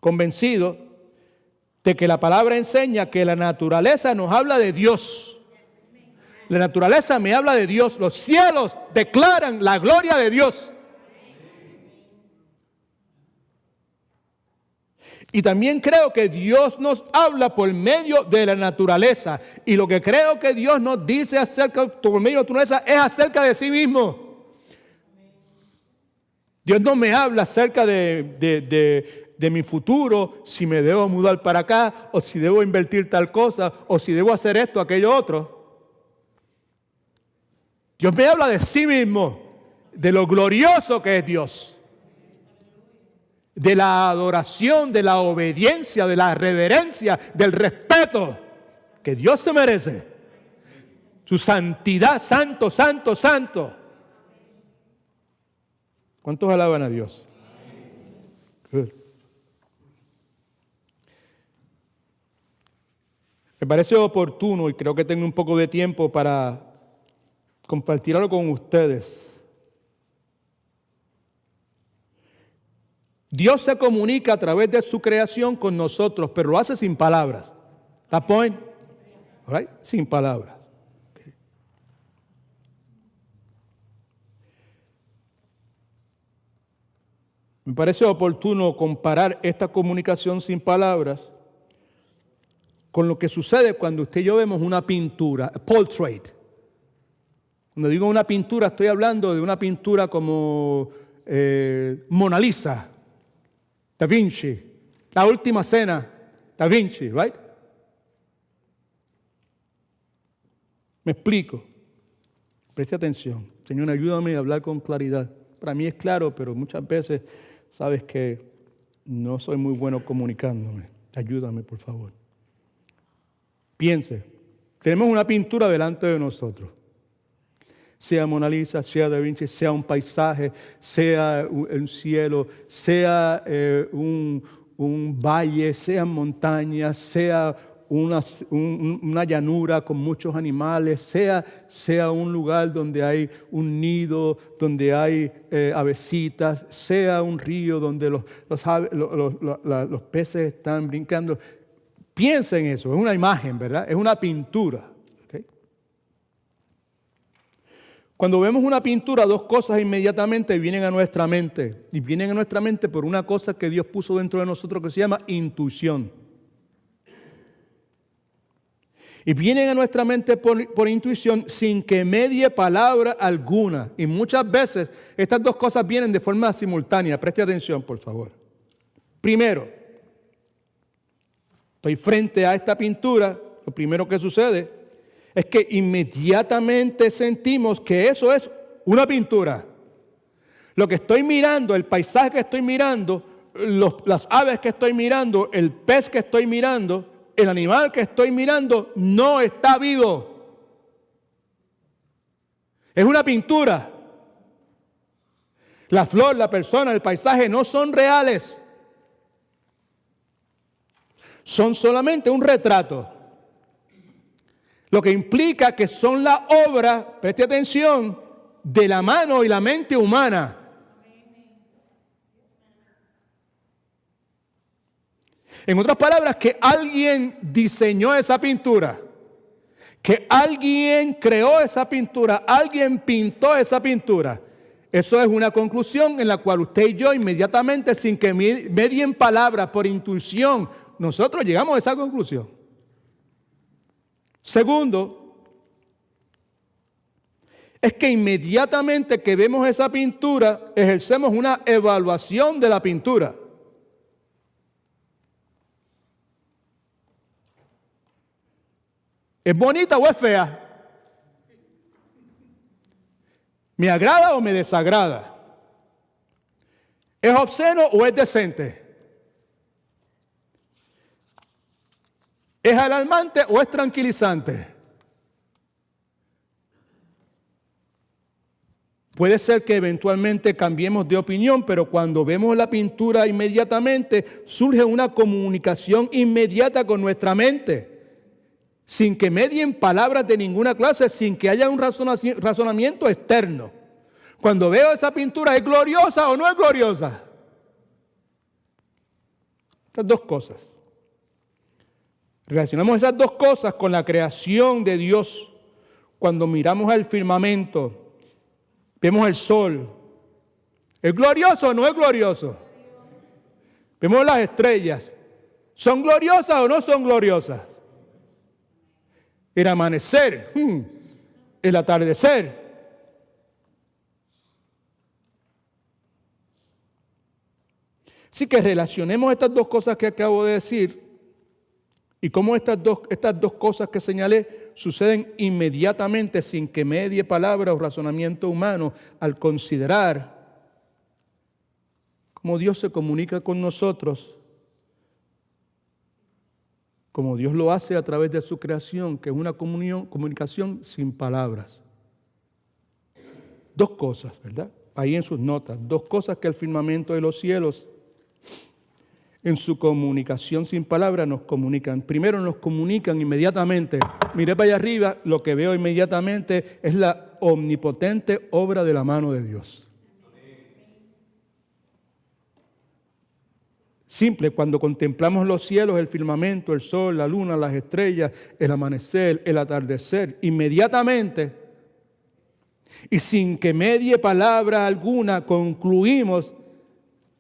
convencido, de que la palabra enseña que la naturaleza nos habla de Dios. La naturaleza me habla de Dios. Los cielos declaran la gloria de Dios. Y también creo que Dios nos habla por medio de la naturaleza. Y lo que creo que Dios nos dice por medio de la naturaleza es acerca de sí mismo. Dios no me habla acerca de mi futuro, si me debo mudar para acá, o si debo invertir tal cosa, o si debo hacer esto, aquello otro. Dios me habla de sí mismo, de lo glorioso que es Dios. de la adoración, de la obediencia, de la reverencia, del respeto que Dios se merece. Su santidad, santo, santo, santo. ¿Cuántos alaban a Dios? Good. Me parece oportuno y creo que tengo un poco de tiempo para compartir algo con ustedes. Dios se comunica a través de su creación con nosotros, pero lo hace sin palabras. That point? All right? Sin palabras. Okay. Me parece oportuno comparar esta comunicación sin palabras con lo que sucede cuando usted y yo vemos una pintura, a portrait. Cuando digo una pintura, estoy hablando de una pintura como Mona Lisa, Da Vinci, La Última Cena, Da Vinci, right? Me explico. Preste atención. Señor, ayúdame a hablar con claridad. Para mí es claro, pero muchas veces sabes que no soy muy bueno comunicándome. Ayúdame, por favor. Piense, tenemos una pintura delante de nosotros. Sea Mona Lisa, sea Da Vinci, sea un paisaje, sea un cielo, sea un valle, sean montañas, sea una llanura con muchos animales, sea un lugar donde hay un nido, donde hay avecitas, sea un río donde los peces están brincando. Piensa en eso, es una imagen, ¿verdad? Es una pintura. ¿Okay? Cuando vemos una pintura, dos cosas inmediatamente vienen a nuestra mente. Y vienen a nuestra mente por una cosa que Dios puso dentro de nosotros que se llama intuición. Y vienen a nuestra mente por intuición sin que medie palabra alguna. Y muchas veces estas dos cosas vienen de forma simultánea. Preste atención, por favor. Primero, estoy frente a esta pintura, lo primero que sucede es que inmediatamente sentimos que eso es una pintura. Lo que estoy mirando, el paisaje que estoy mirando, las aves que estoy mirando, el pez que estoy mirando, el animal que estoy mirando no está vivo. Es una pintura. La flor, la persona, el paisaje no son reales. Son solamente un retrato. Lo que implica que son la obra, preste atención, de la mano y la mente humana. En otras palabras, que alguien diseñó esa pintura, que alguien creó esa pintura, alguien pintó esa pintura. Eso es una conclusión en la cual usted y yo inmediatamente, sin que medien palabras, por intuición, nosotros llegamos a esa conclusión. Segundo, es que inmediatamente que vemos esa pintura, ejercemos una evaluación de la pintura. ¿Es bonita o es fea? ¿Me agrada o me desagrada? ¿Es obsceno o es decente? ¿Es alarmante o es tranquilizante? Puede ser que eventualmente cambiemos de opinión, pero cuando vemos la pintura inmediatamente surge una comunicación inmediata con nuestra mente, sin que medien palabras de ninguna clase, sin que haya un razonamiento externo. Cuando veo esa pintura, ¿es gloriosa o no es gloriosa? Estas dos cosas. Relacionamos esas dos cosas con la creación de Dios. Cuando miramos al firmamento, vemos el sol. ¿Es glorioso o no es glorioso? Vemos las estrellas. ¿Son gloriosas o no son gloriosas? El amanecer, el atardecer. Así que relacionemos estas dos cosas que acabo de decir y cómo estas dos cosas que señalé suceden inmediatamente sin que medie palabra o razonamiento humano al considerar cómo Dios se comunica con nosotros, como Dios lo hace a través de su creación, que es una comunicación sin palabras. Dos cosas, ¿verdad? Ahí en sus notas, dos cosas que el firmamento de los cielos, en su comunicación sin palabras, nos comunican. Primero nos comunican inmediatamente. Miré para allá arriba, lo que veo inmediatamente es la omnipotente obra de la mano de Dios. Simple, cuando contemplamos los cielos, el firmamento, el sol, la luna, las estrellas, el amanecer, el atardecer, inmediatamente y sin que medie palabra alguna, concluimos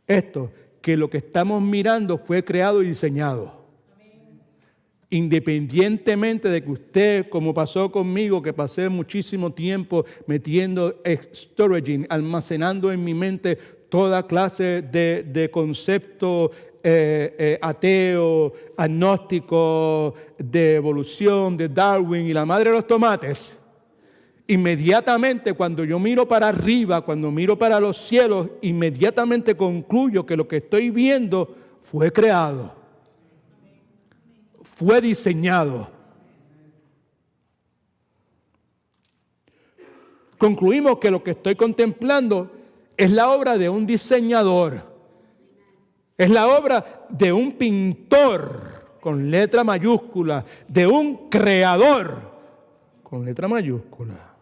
esto, que lo que estamos mirando fue creado y diseñado. Independientemente de que usted, como pasó conmigo, que pasé muchísimo tiempo metiendo storaging, almacenando en mi mente toda clase de conceptos ateo, agnóstico, de evolución, de Darwin y la madre de los tomates, inmediatamente cuando yo miro para arriba, cuando miro para los cielos, inmediatamente concluyo que lo que estoy viendo fue creado, fue diseñado. Concluimos que lo que estoy contemplando es la obra de un diseñador, es la obra de un pintor con letra mayúscula, de un creador con letra mayúscula.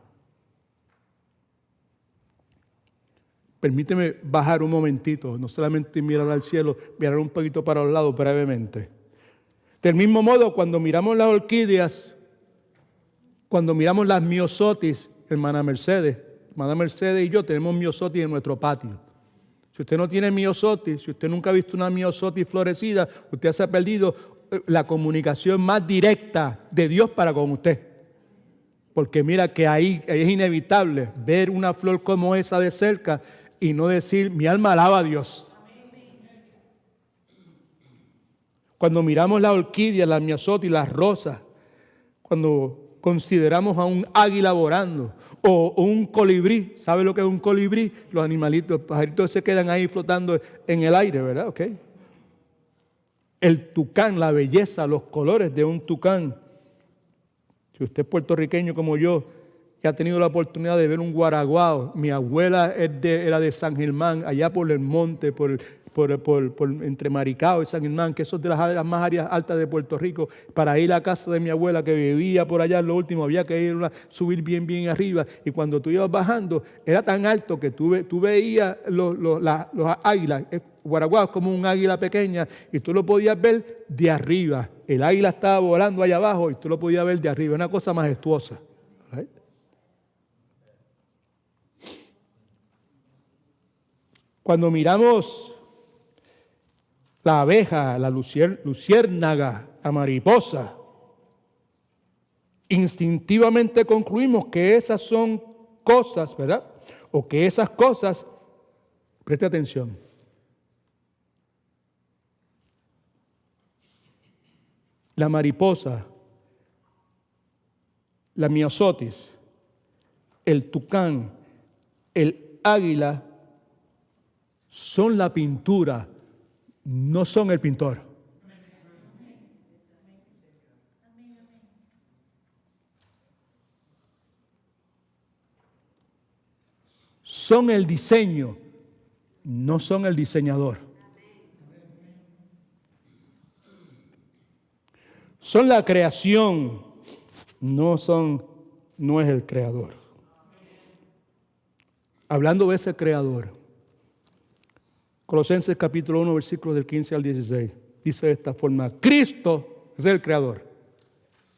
Permíteme bajar un momentito, no solamente mirar al cielo, mirar un poquito para los lados brevemente. Del mismo modo, cuando miramos las orquídeas, cuando miramos las miosotis, hermana Mercedes y yo tenemos miosotis en nuestro patio. Si usted no tiene miosotis, si usted nunca ha visto una miosotis florecida, usted se ha perdido la comunicación más directa de Dios para con usted. Porque mira que ahí es inevitable ver una flor como esa de cerca y no decir, mi alma alaba a Dios. Cuando miramos la orquídea, la miosotis, las rosas, cuando consideramos a un águila volando o un colibrí, ¿sabe lo que es un colibrí? Los animalitos, los pajaritos se quedan ahí flotando en el aire, ¿verdad? ¿Ok? El tucán, la belleza, los colores de un tucán. Si usted es puertorriqueño como yo y ha tenido la oportunidad de ver un guaraguao, mi abuela era de San Germán, allá por el monte, por entre Maricao y San Germán, que eso es de las más áreas altas de Puerto Rico. Para ir a la casa de mi abuela que vivía por allá, lo último había que subir bien arriba, y cuando tú ibas bajando era tan alto que tú veías los águilas. Guaraguao es como un águila pequeña y tú lo podías ver de arriba. El águila estaba volando allá abajo y tú lo podías ver de arriba, una cosa majestuosa. ¿Right? Cuando miramos la abeja, la luciérnaga, la mariposa, instintivamente concluimos que esas son cosas, ¿verdad? O que esas cosas, preste atención, la mariposa, la miosotis, el tucán, el águila, son la pintura, no son el pintor. Son el diseño, no son el diseñador. Son la creación, no es el creador. Hablando de ese creador, Colosenses capítulo 1, versículos del 15 al 16, dice de esta forma: Cristo es el creador.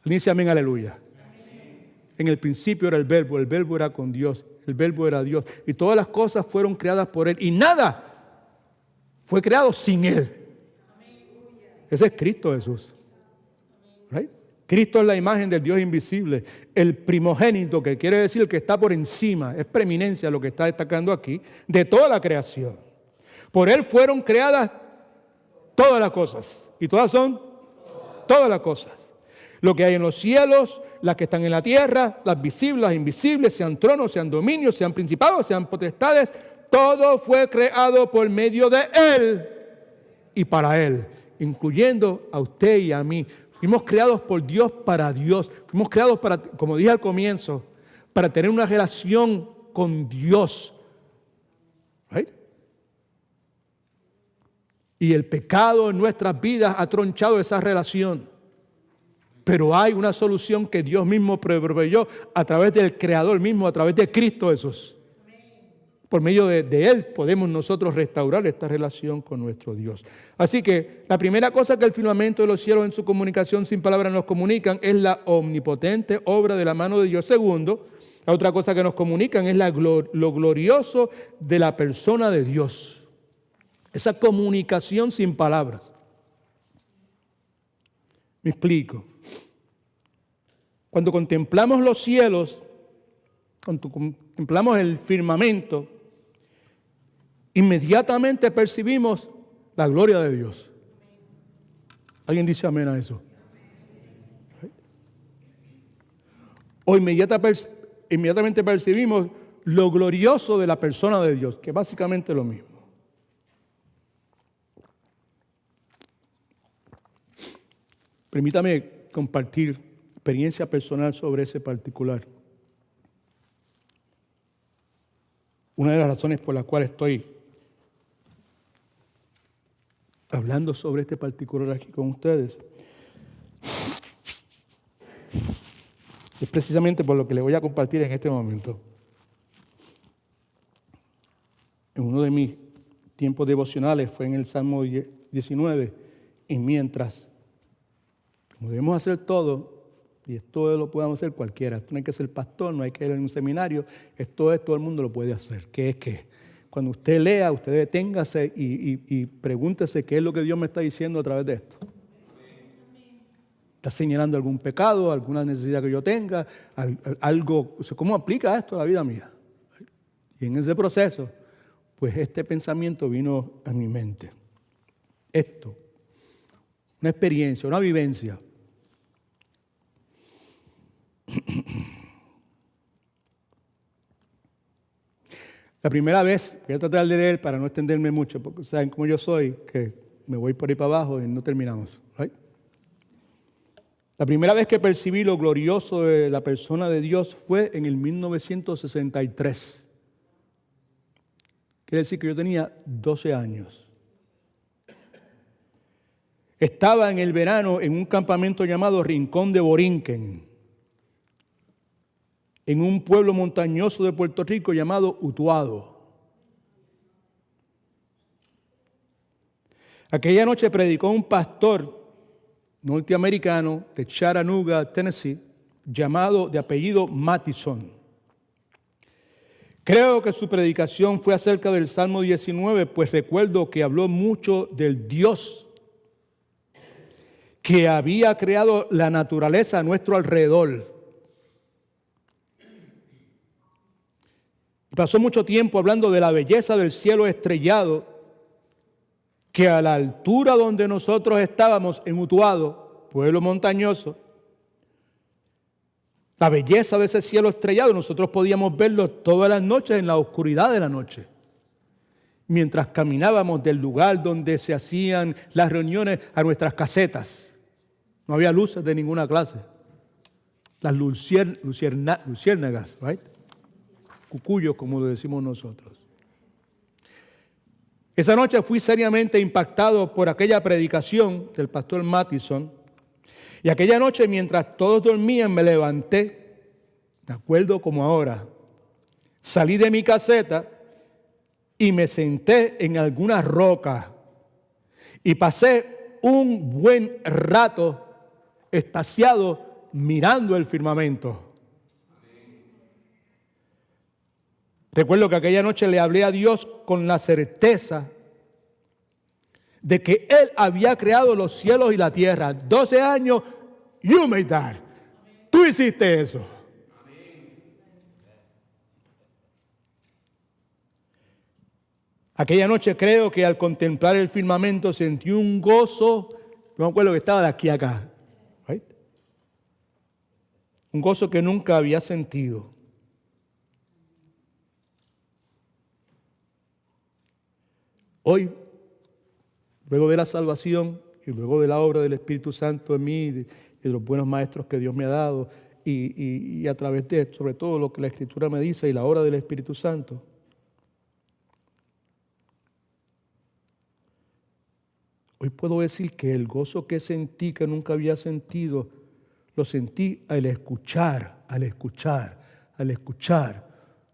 Dice amén, aleluya. Amén. En el principio era el verbo era con Dios, el verbo era Dios, y todas las cosas fueron creadas por Él, y nada fue creado sin Él. Ese es Cristo Jesús. Right? Cristo es la imagen del Dios invisible, el primogénito, que quiere decir que está por encima, es preeminencia lo que está destacando aquí, de toda la creación. Por Él fueron creadas todas las cosas. ¿Y todas son? Todas las cosas. Lo que hay en los cielos, las que están en la tierra, las visibles, las invisibles, sean tronos, sean dominios, sean principados, sean potestades, todo fue creado por medio de Él y para Él, incluyendo a usted y a mí. Fuimos creados por Dios para Dios. Fuimos creados para, como dije al comienzo, para tener una relación con Dios. ¿Right? Y el pecado en nuestras vidas ha tronchado esa relación. Pero hay una solución que Dios mismo proveyó a través del Creador mismo, a través de Cristo Jesús. Por medio de Él podemos nosotros restaurar esta relación con nuestro Dios. Así que la primera cosa que el firmamento de los cielos en su comunicación sin palabras nos comunican es la omnipotente obra de la mano de Dios. Segundo, la otra cosa que nos comunican es lo glorioso de la persona de Dios. Esa comunicación sin palabras. Me explico. Cuando contemplamos los cielos, cuando contemplamos el firmamento, inmediatamente percibimos la gloria de Dios. ¿Alguien dice amén a eso? O inmediatamente percibimos lo glorioso de la persona de Dios, que es básicamente lo mismo. Permítame compartir experiencia personal sobre ese particular. Una de las razones por las cuales estoy hablando sobre este particular aquí con ustedes es precisamente por lo que le voy a compartir en este momento. En uno de mis tiempos devocionales fue en el Salmo 19, y mientras, como debemos hacer todo, y esto lo podemos hacer cualquiera, esto no hay que ser pastor, no hay que ir a un seminario, esto es, todo el mundo lo puede hacer. ¿Qué es qué? Cuando usted lea, usted deténgase y pregúntese qué es lo que Dios me está diciendo a través de esto. ¿Está señalando algún pecado, alguna necesidad que yo tenga, algo? ¿Cómo aplica esto a la vida mía? Y en ese proceso, pues este pensamiento vino a mi mente. Esto, una experiencia, una vivencia. La primera vez, voy a tratar de leer para no extenderme mucho, porque saben cómo yo soy, que me voy por ahí para abajo y no terminamos. ¿Right? La primera vez que percibí lo glorioso de la persona de Dios fue en el 1963. Quiere decir que yo tenía 12 años. Estaba en el verano en un campamento llamado Rincón de Borinquen, en un pueblo montañoso de Puerto Rico llamado Utuado. Aquella noche predicó un pastor norteamericano de Chattanooga, Tennessee, llamado de apellido Mattison. Creo que su predicación fue acerca del Salmo 19, pues recuerdo que habló mucho del Dios que había creado la naturaleza a nuestro alrededor. Pasó mucho tiempo hablando de la belleza del cielo estrellado, que a la altura donde nosotros estábamos en Utuado, pueblo montañoso, la belleza de ese cielo estrellado, nosotros podíamos verlo todas las noches en la oscuridad de la noche. Mientras caminábamos del lugar donde se hacían las reuniones a nuestras casetas. No había luces de ninguna clase. Las luciérnagas, right? Cucuyos, como lo decimos nosotros. Esa noche fui seriamente impactado por aquella predicación del pastor Mattison. Y aquella noche, mientras todos dormían, me levanté, de acuerdo como ahora. Salí de mi caseta y me senté en alguna roca. Y pasé un buen rato extasiado mirando el firmamento. Recuerdo que aquella noche le hablé a Dios con la certeza de que Él había creado los cielos y la tierra. 12 años, you made that. Tú hiciste eso. Aquella noche creo que al contemplar el firmamento sentí un gozo, no me acuerdo que estaba de aquí a acá. Right? Un gozo que nunca había sentido. Hoy, luego de la salvación y luego de la obra del Espíritu Santo en mí y de los buenos maestros que Dios me ha dado y a través de, sobre todo, lo que la Escritura me dice y la obra del Espíritu Santo, hoy puedo decir que el gozo que sentí, que nunca había sentido, lo sentí al escuchar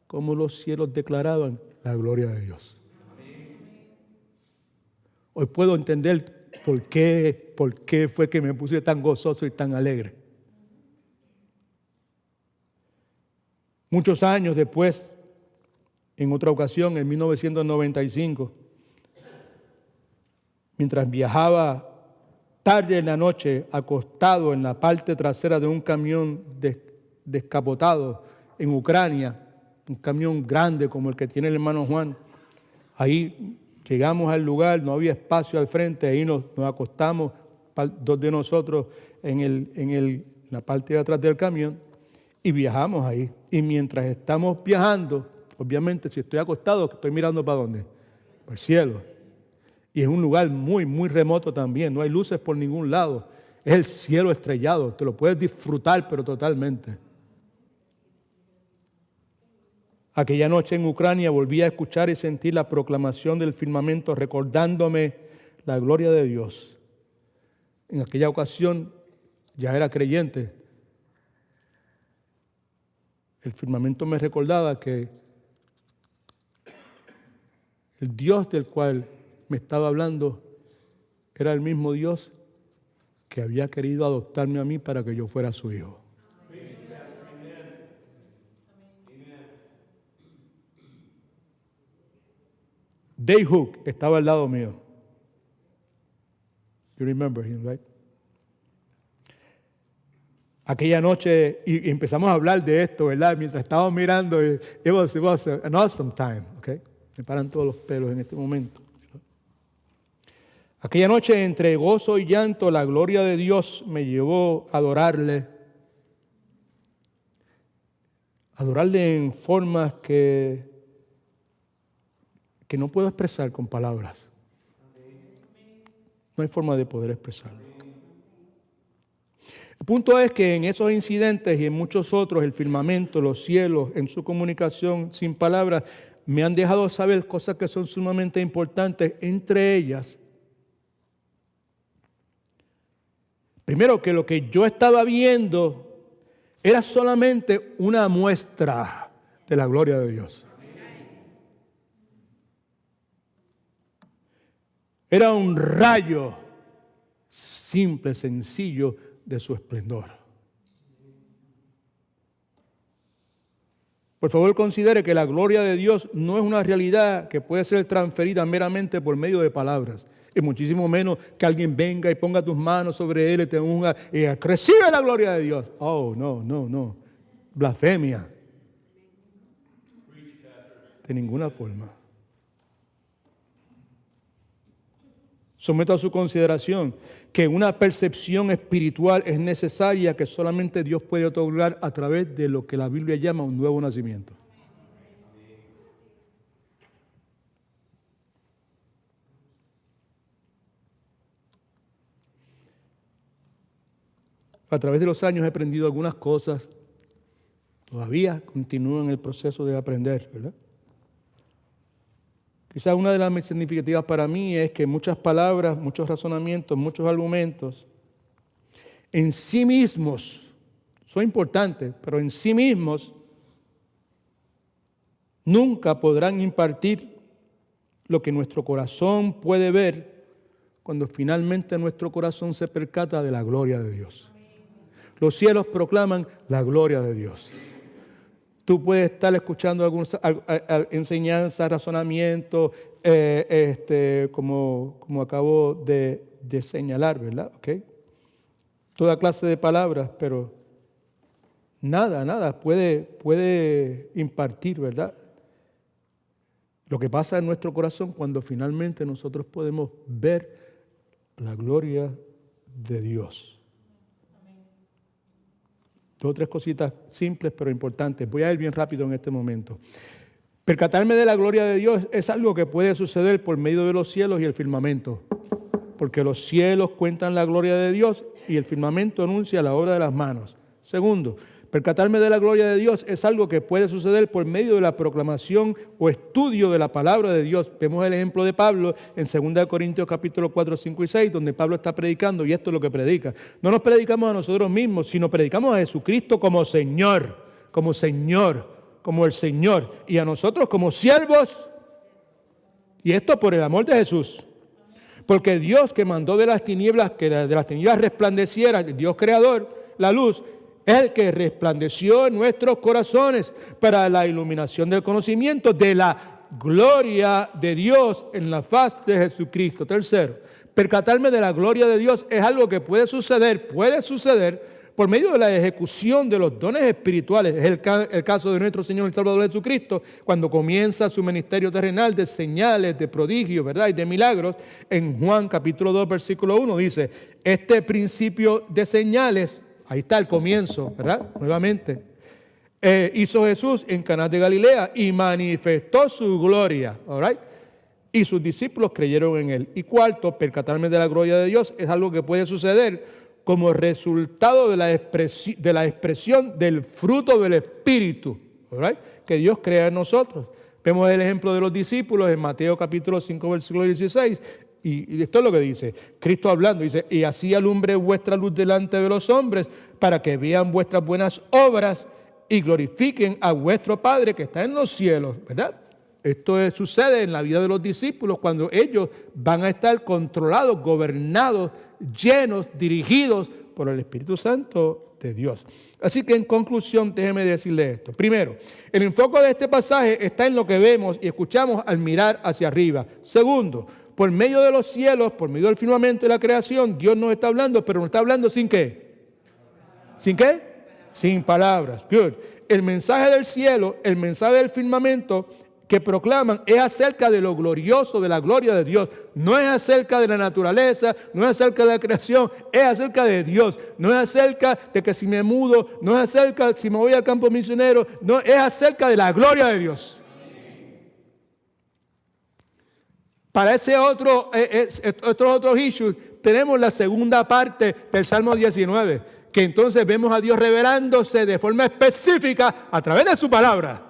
cómo los cielos declaraban la gloria de Dios. Hoy puedo entender por qué fue que me puse tan gozoso y tan alegre. Muchos años después, en otra ocasión, en 1995, mientras viajaba tarde en la noche, acostado en la parte trasera de un camión descapotado en Ucrania, un camión grande como el que tiene el hermano Juan, ahí llegamos al lugar, no había espacio al frente, ahí nos acostamos, dos de nosotros en la parte de atrás del camión y viajamos ahí. Y mientras estamos viajando, obviamente si estoy acostado, estoy mirando ¿para dónde? Para el cielo. Y es un lugar muy, muy remoto también, no hay luces por ningún lado, es el cielo estrellado, te lo puedes disfrutar pero totalmente. Aquella noche en Ucrania volví a escuchar y sentir la proclamación del firmamento recordándome la gloria de Dios. En aquella ocasión ya era creyente. El firmamento me recordaba que el Dios del cual me estaba hablando era el mismo Dios que había querido adoptarme a mí para que yo fuera su hijo. Dave Hook estaba al lado mío. You remember him, right? Aquella noche, y empezamos a hablar de esto, ¿verdad? Mientras estábamos mirando, it was an awesome time, okay? Me paran todos los pelos en este momento. Aquella noche, entre gozo y llanto, la gloria de Dios me llevó a adorarle en formas que no puedo expresar con palabras. No hay forma de poder expresarlo. El punto es que en esos incidentes y en muchos otros, el firmamento, los cielos, en su comunicación sin palabras, me han dejado saber cosas que son sumamente importantes, entre ellas, primero, que lo que yo estaba viendo era solamente una muestra de la gloria de Dios. Era un rayo simple, sencillo de su esplendor. Por favor, considere que la gloria de Dios no es una realidad que puede ser transferida meramente por medio de palabras. Y muchísimo menos que alguien venga y ponga tus manos sobre él y te unga y recibe la gloria de Dios. Oh, no. Blasfemia. De ninguna forma. Someto a su consideración que una percepción espiritual es necesaria que solamente Dios puede otorgar a través de lo que la Biblia llama un nuevo nacimiento. A través de los años he aprendido algunas cosas, todavía continúo en el proceso de aprender, ¿verdad? Quizás una de las más significativas para mí es que muchas palabras, muchos razonamientos, muchos argumentos, en sí mismos, son importantes, pero en sí mismos nunca podrán impartir lo que nuestro corazón puede ver cuando finalmente nuestro corazón se percata de la gloria de Dios. Los cielos proclaman la gloria de Dios. Tú puedes estar escuchando algunas enseñanzas, razonamientos, como acabo de señalar, ¿verdad? ¿Okay? Toda clase de palabras, pero nada puede impartir, ¿verdad? Lo que pasa en nuestro corazón cuando finalmente nosotros podemos ver la gloria de Dios. Dos o tres cositas simples pero importantes. Voy a ir bien rápido en este momento. Percatarme de la gloria de Dios es algo que puede suceder por medio de los cielos y el firmamento. Porque los cielos cuentan la gloria de Dios y el firmamento anuncia la obra de las manos. Segundo, percatarme de la gloria de Dios es algo que puede suceder por medio de la proclamación o estudio de la palabra de Dios. Vemos el ejemplo de Pablo en 2 Corintios capítulo 4, 5 y 6, donde Pablo está predicando, y esto es lo que predica. No nos predicamos a nosotros mismos, sino predicamos a Jesucristo como Señor, como el Señor, y a nosotros como siervos, y esto por el amor de Jesús. Porque Dios que mandó de las tinieblas, que de las tinieblas resplandeciera, el Dios creador, la luz, es el que resplandeció en nuestros corazones para la iluminación del conocimiento de la gloria de Dios en la faz de Jesucristo. Tercero, percatarme de la gloria de Dios es algo que puede suceder por medio de la ejecución de los dones espirituales. Es el caso de nuestro Señor y Salvador Jesucristo, cuando comienza su ministerio terrenal de señales, de prodigios, ¿verdad? Y de milagros. En Juan capítulo 2, versículo 1 dice, este principio de señales, ahí está el comienzo, ¿verdad? Nuevamente, hizo Jesús en Caná de Galilea y manifestó su gloria, ¿all right? Y sus discípulos creyeron en él. Y cuarto, percatarme de la gloria de Dios es algo que puede suceder como resultado de la expresión del fruto del Espíritu, ¿right? Que Dios crea en nosotros. Vemos el ejemplo de los discípulos en Mateo capítulo 5, versículo 16, y esto es lo que dice, Cristo hablando, dice, y así alumbre vuestra luz delante de los hombres, para que vean vuestras buenas obras y glorifiquen a vuestro Padre que está en los cielos, ¿verdad? Esto sucede en la vida de los discípulos cuando ellos van a estar controlados, gobernados, llenos, dirigidos por el Espíritu Santo de Dios. Así que en conclusión, déjeme decirle esto. Primero, el enfoque de este pasaje está en lo que vemos y escuchamos al mirar hacia arriba. Segundo, por medio de los cielos, por medio del firmamento de la creación, Dios nos está hablando, pero nos está hablando ¿sin qué? ¿Sin qué? Sin palabras. Good. El mensaje del cielo, el mensaje del firmamento que proclaman es acerca de lo glorioso, de la gloria de Dios. No es acerca de la naturaleza, no es acerca de la creación, es acerca de Dios. No es acerca de que si me mudo, no es acerca de si me voy al campo misionero, no, es acerca de la gloria de Dios. Para ese otros issues, tenemos la segunda parte del Salmo 19, que entonces vemos a Dios revelándose de forma específica a través de su palabra.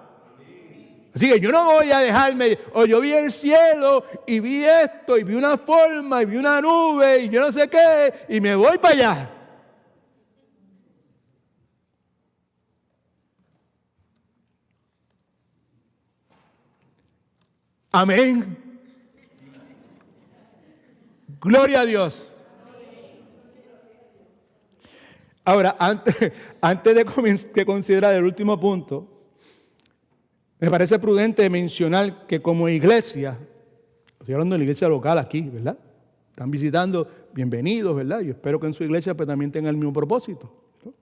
Así que yo no voy a dejarme, yo vi el cielo y vi esto y vi una forma y vi una nube y yo no sé qué y me voy para allá. Amén. Gloria a Dios. Ahora, antes de considerar el último punto, me parece prudente mencionar que como iglesia, estoy hablando de la iglesia local aquí, ¿verdad? Están visitando, bienvenidos, ¿verdad? Yo espero que en su iglesia pues, también tengan el mismo propósito, ¿no?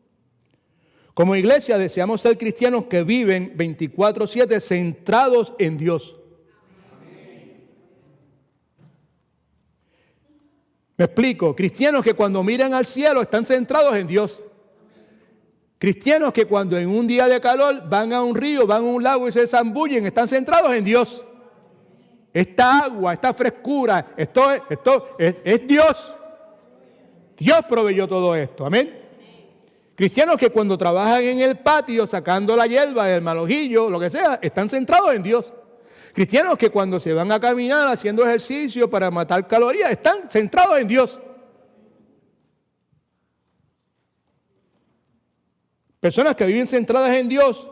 Como iglesia deseamos ser cristianos que viven 24/7 centrados en Dios. Me explico, cristianos que cuando miran al cielo están centrados en Dios. Cristianos que cuando en un día de calor van a un río, van a un lago y se zambullen, están centrados en Dios. Esta agua, esta frescura, esto es Dios. Dios proveyó todo esto, amén. Cristianos que cuando trabajan en el patio sacando la hierba, el malojillo, lo que sea, están centrados en Dios. Cristianos que cuando se van a caminar haciendo ejercicio para matar calorías, están centrados en Dios. Personas que viven centradas en Dios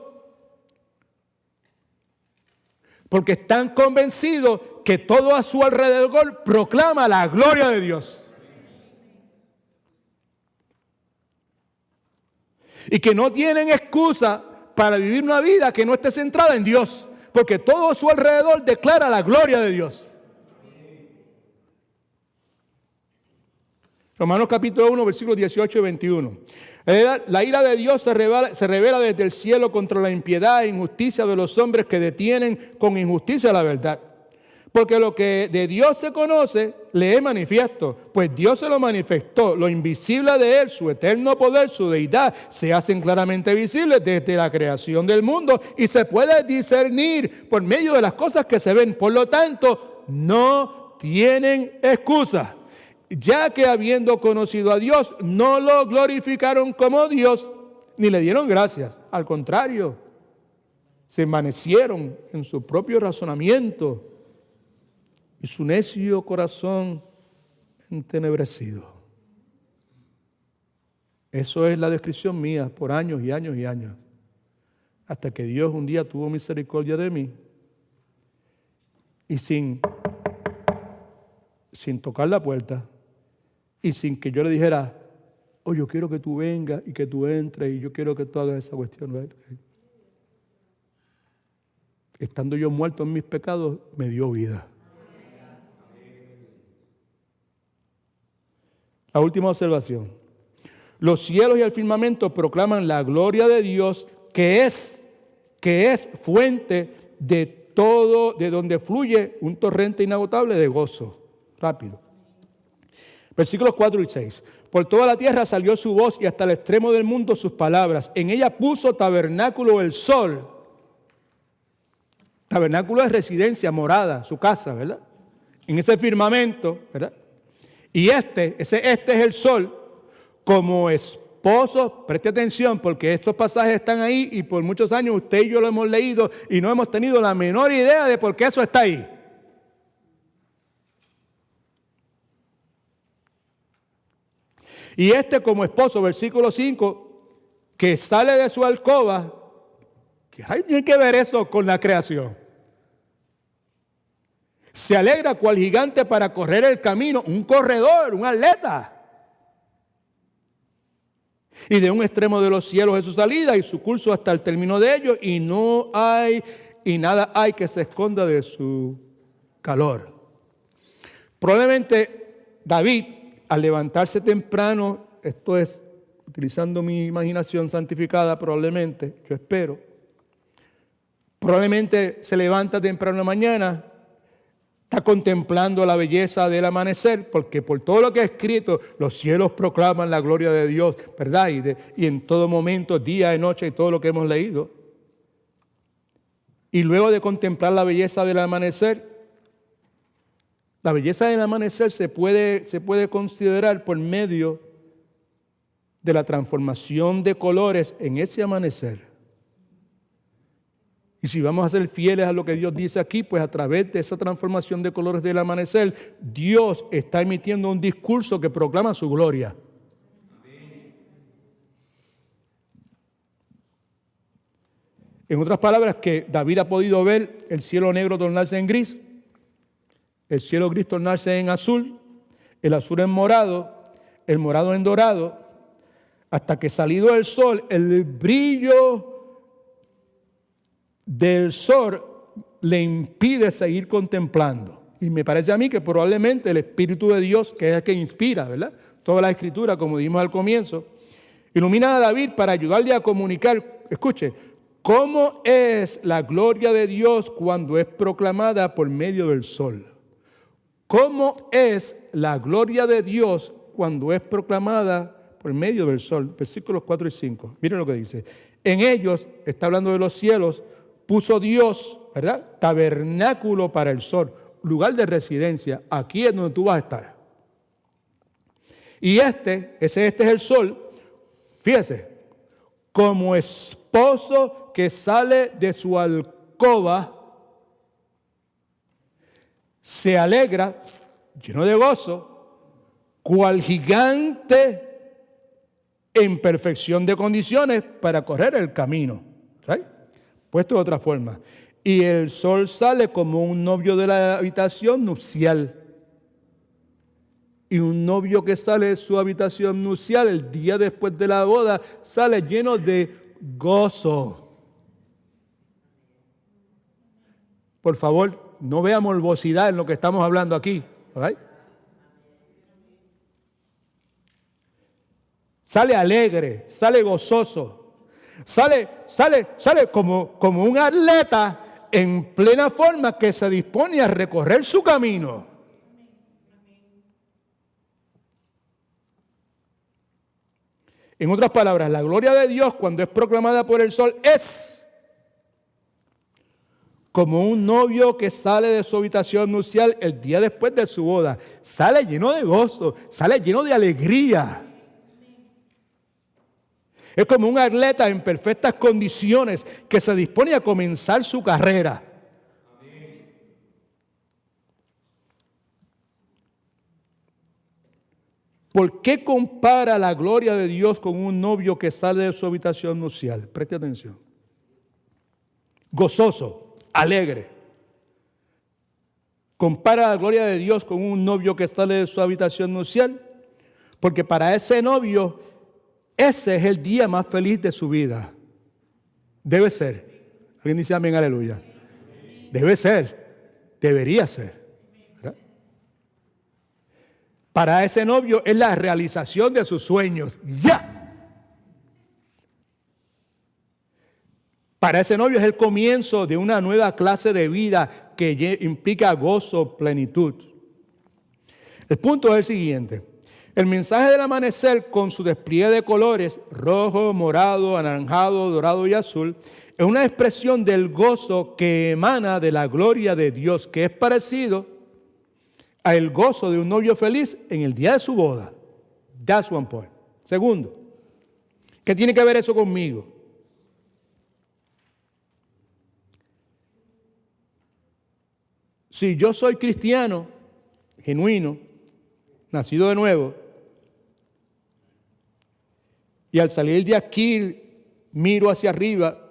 porque están convencidos que todo a su alrededor proclama la gloria de Dios. Y que no tienen excusa para vivir una vida que no esté centrada en Dios, porque todo a su alrededor declara la gloria de Dios. Romanos capítulo 1, versículos 18 y 21. La ira de Dios se revela desde el cielo contra la impiedad e injusticia de los hombres que detienen con injusticia la verdad. Porque lo que de Dios se conoce, le es manifiesto. Pues Dios se lo manifestó. Lo invisible de Él, su eterno poder, su deidad, se hacen claramente visibles desde la creación del mundo y se puede discernir por medio de las cosas que se ven. Por lo tanto, no tienen excusa. Ya que habiendo conocido a Dios, no lo glorificaron como Dios, ni le dieron gracias. Al contrario, se envanecieron en su propio razonamiento y su necio corazón entenebrecido. Eso es la descripción mía por años y años y años. Hasta que Dios un día tuvo misericordia de mí y sin tocar la puerta y sin que yo le dijera, oh, yo quiero que tú vengas y que tú entres y yo quiero que tú hagas esa cuestión. Estando yo muerto en mis pecados, me dio vida. La última observación. Los cielos y el firmamento proclaman la gloria de Dios, que es fuente de todo, de donde fluye un torrente inagotable de gozo. Rápido. Versículos 4 y 6. Por toda la tierra salió su voz y hasta el extremo del mundo sus palabras. En ella puso tabernáculo el sol. Tabernáculo es residencia, morada, su casa, ¿verdad? En ese firmamento, ¿verdad? Y este es el sol como esposo. Preste atención porque estos pasajes están ahí y por muchos años usted y yo lo hemos leído y no hemos tenido la menor idea de por qué eso está ahí. Y este como esposo, versículo 5, que sale de su alcoba, ¿qué tiene que ver eso con la creación? Se alegra cual gigante para correr el camino, un corredor, un atleta. Y de un extremo de los cielos es su salida y su curso hasta el término de ellos, y nada hay que se esconda de su calor. Probablemente David, al levantarse temprano, esto es utilizando mi imaginación santificada, probablemente, yo espero, probablemente se levanta temprano en la mañana, está contemplando la belleza del amanecer, porque por todo lo que ha escrito, los cielos proclaman la gloria de Dios, ¿verdad? Y en todo momento, día y noche, y todo lo que hemos leído. Y luego de contemplar la belleza del amanecer, la belleza del amanecer se puede considerar por medio de la transformación de colores en ese amanecer. Y si vamos a ser fieles a lo que Dios dice aquí, pues a través de esa transformación de colores del amanecer, Dios está emitiendo un discurso que proclama su gloria. En otras palabras, que David ha podido ver el cielo negro tornarse en gris, el cielo gris tornarse en azul, el azul en morado, el morado en dorado, hasta que salido el sol, el brillo del sol le impide seguir contemplando. Y me parece a mí que probablemente el Espíritu de Dios, que es el que inspira, ¿verdad?, toda la Escritura, como dijimos al comienzo, ilumina a David para ayudarle a comunicar, escuche, cómo es la gloria de Dios cuando es proclamada por medio del sol. ¿Cómo es la gloria de Dios cuando es proclamada por medio del sol? Versículos 4 y 5. Miren lo que dice. En ellos, está hablando de los cielos, puso Dios, ¿verdad?, tabernáculo para el sol, lugar de residencia. Aquí es donde tú vas a estar. Y este es el sol, fíjese, como esposo que sale de su alcoba, se alegra, lleno de gozo, cual gigante en perfección de condiciones para correr el camino. ¿Sí? Puesto de otra forma. Y el sol sale como un novio de la habitación nupcial. Y un novio que sale de su habitación nupcial el día después de la boda sale lleno de gozo. Por favor, no vea morbosidad en lo que estamos hablando aquí. ¿Right? Sale alegre, sale gozoso, sale como un atleta en plena forma que se dispone a recorrer su camino. En otras palabras, la gloria de Dios cuando es proclamada por el sol es como un novio que sale de su habitación nupcial el día después de su boda. Sale lleno de gozo, sale lleno de alegría. Es como un atleta en perfectas condiciones que se dispone a comenzar su carrera. ¿Por qué compara la gloria de Dios con un novio que sale de su habitación nupcial? Preste atención. Gozoso, alegre. Compara la gloria de Dios con un novio que sale de su habitación nupcial, porque para ese novio, ese es el día más feliz de su vida. Debe ser. ¿Alguien dice amén, aleluya? Debe ser. Debería ser. Para ese novio es la realización de sus sueños. ¡Ya! Para ese novio es el comienzo de una nueva clase de vida que implica gozo, plenitud. El punto es el siguiente. El mensaje del amanecer con su despliegue de colores, rojo, morado, anaranjado, dorado y azul, es una expresión del gozo que emana de la gloria de Dios, que es parecido al gozo de un novio feliz en el día de su boda. That's one point. Segundo, ¿qué tiene que ver eso conmigo? Si yo soy cristiano, genuino, nacido de nuevo, y al salir de aquí miro hacia arriba,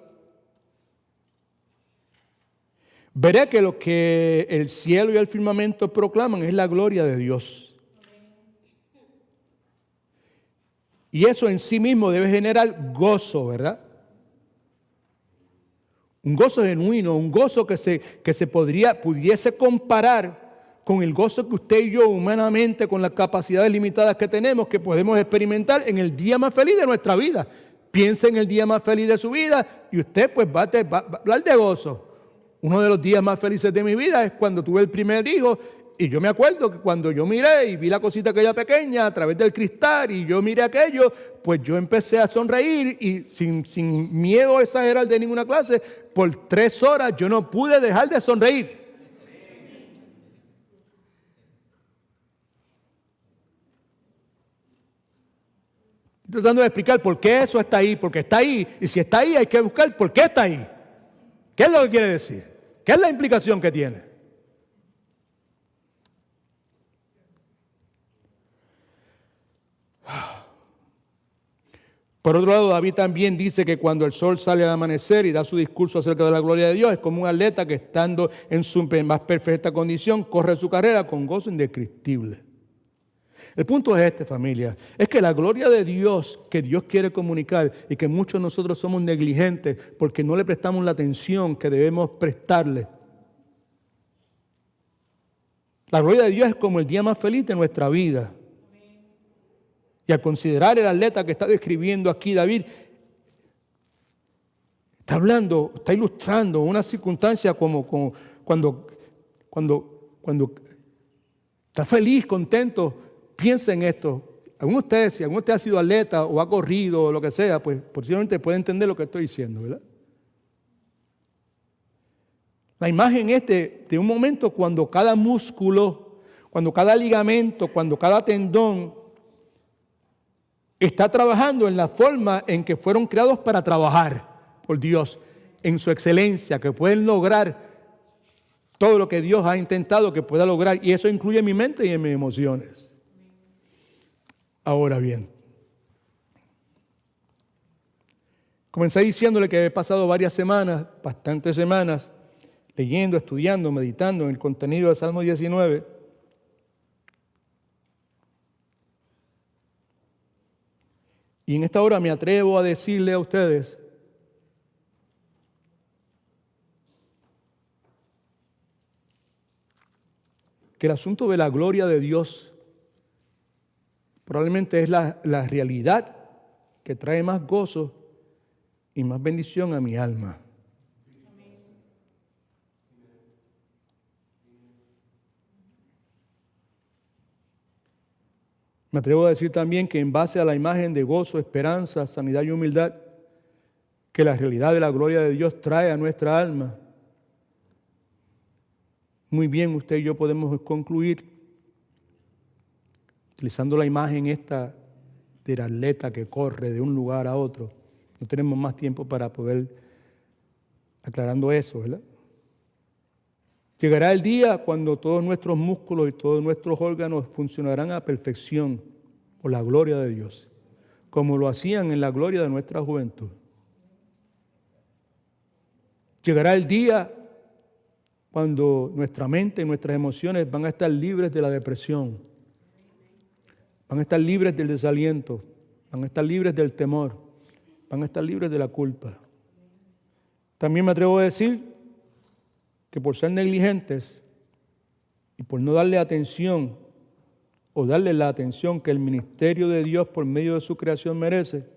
veré que lo que el cielo y el firmamento proclaman es la gloria de Dios. Y eso en sí mismo debe generar gozo, ¿verdad? Un gozo genuino, un gozo que pudiese comparar con el gozo que usted y yo humanamente, con las capacidades limitadas que tenemos, que podemos experimentar en el día más feliz de nuestra vida. Piense en el día más feliz de su vida y usted pues va a hablar de gozo. Uno de los días más felices de mi vida es cuando tuve el primer hijo y yo me acuerdo que cuando yo miré y vi la cosita aquella pequeña a través del cristal y yo miré aquello, pues yo empecé a sonreír y sin miedo a exagerar de ninguna clase, por 3 horas yo no pude dejar de sonreír. Estoy tratando de explicar por qué eso está ahí, porque está ahí, y si está ahí hay que buscar por qué está ahí. ¿Qué es lo que quiere decir? ¿Qué es la implicación que tiene? Por otro lado, David también dice que cuando el sol sale al amanecer y da su discurso acerca de la gloria de Dios, es como un atleta que estando en su más perfecta condición, corre su carrera con gozo indescriptible. El punto es este, familia, es que la gloria de Dios que Dios quiere comunicar y que muchos de nosotros somos negligentes porque no le prestamos la atención que debemos prestarle. La gloria de Dios es como el día más feliz de nuestra vida. Y al considerar el atleta que está describiendo aquí David, está hablando, está ilustrando una circunstancia como cuando está feliz, contento. Piensa en esto. Si alguno de ustedes ha sido atleta o ha corrido o lo que sea, pues posiblemente puede entender lo que estoy diciendo, ¿verdad? La imagen es de un momento cuando cada músculo, cuando cada ligamento, cuando cada tendón está trabajando en la forma en que fueron creados para trabajar por Dios, en su excelencia, que pueden lograr todo lo que Dios ha intentado que pueda lograr. Y eso incluye mi mente y mis emociones. Ahora bien, comencé diciéndole que he pasado bastantes semanas, leyendo, estudiando, meditando en el contenido del Salmo 19. Y en esta hora me atrevo a decirle a ustedes que el asunto de la gloria de Dios probablemente es la realidad que trae más gozo y más bendición a mi alma. Me atrevo a decir también que en base a la imagen de gozo, esperanza, sanidad y humildad que la realidad de la gloria de Dios trae a nuestra alma, muy bien usted y yo podemos concluir, utilizando la imagen esta del atleta que corre de un lugar a otro. No tenemos más tiempo para poder aclarando eso, ¿verdad? Llegará el día cuando todos nuestros músculos y todos nuestros órganos funcionarán a perfección por la gloria de Dios, como lo hacían en la gloria de nuestra juventud. Llegará el día cuando nuestra mente y nuestras emociones van a estar libres de la depresión, van a estar libres del desaliento, van a estar libres del temor, van a estar libres de la culpa. También me atrevo a decir que por ser negligentes y por no darle atención o darle la atención que el ministerio de Dios por medio de su creación merece,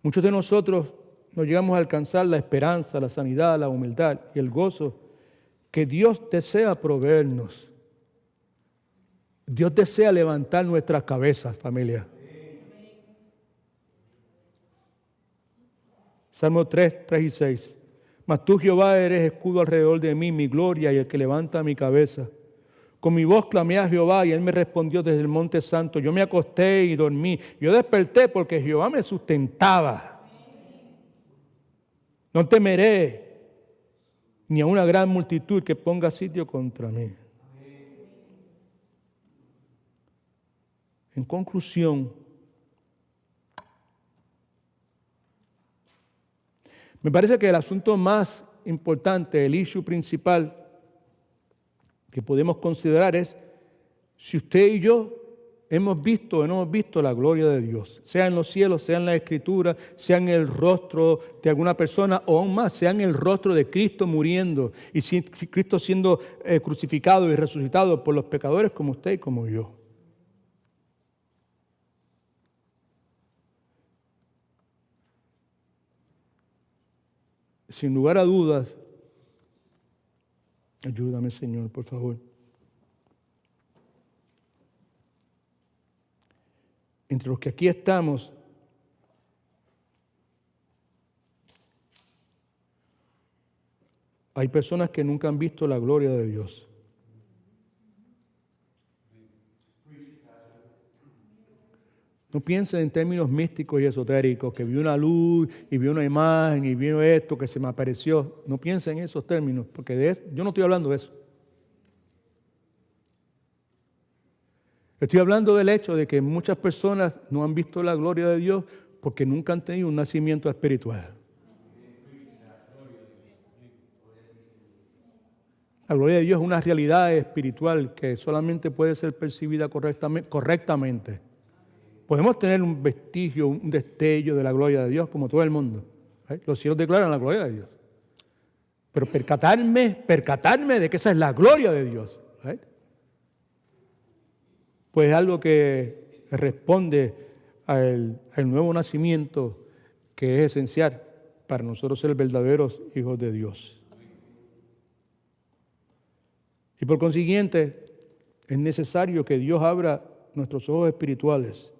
muchos de nosotros no llegamos a alcanzar la esperanza, la sanidad, la humildad y el gozo que Dios desea proveernos. Dios desea levantar nuestras cabezas, familia. Salmo 3 y 6. Mas tú, Jehová, eres escudo alrededor de mí, mi gloria y el que levanta mi cabeza. Con mi voz clamé a Jehová y él me respondió desde el monte santo. Yo me acosté y dormí. Yo desperté porque Jehová me sustentaba. No temeré ni a una gran multitud que ponga sitio contra mí. En conclusión, me parece que el asunto más importante, el issue principal que podemos considerar es si usted y yo hemos visto o no hemos visto la gloria de Dios, sea en los cielos, sea en la Escritura, sea en el rostro de alguna persona o aún más, sea en el rostro de Cristo muriendo y Cristo siendo crucificado y resucitado por los pecadores como usted y como yo. Sin lugar a dudas, ayúdame, Señor, por favor. Entre los que aquí estamos, hay personas que nunca han visto la gloria de Dios. No piensen en términos místicos y esotéricos, que vi una luz y vi una imagen y vi esto que se me apareció. No piensen en esos términos, porque yo no estoy hablando de eso. Estoy hablando del hecho de que muchas personas no han visto la gloria de Dios porque nunca han tenido un nacimiento espiritual. La gloria de Dios es una realidad espiritual que solamente puede ser percibida correctamente. Podemos tener un vestigio, un destello de la gloria de Dios como todo el mundo. Los cielos declaran la gloria de Dios. Pero percatarme de que esa es la gloria de Dios, pues es algo que responde al nuevo nacimiento que es esencial para nosotros ser verdaderos hijos de Dios. Y por consiguiente, es necesario que Dios abra nuestros ojos espirituales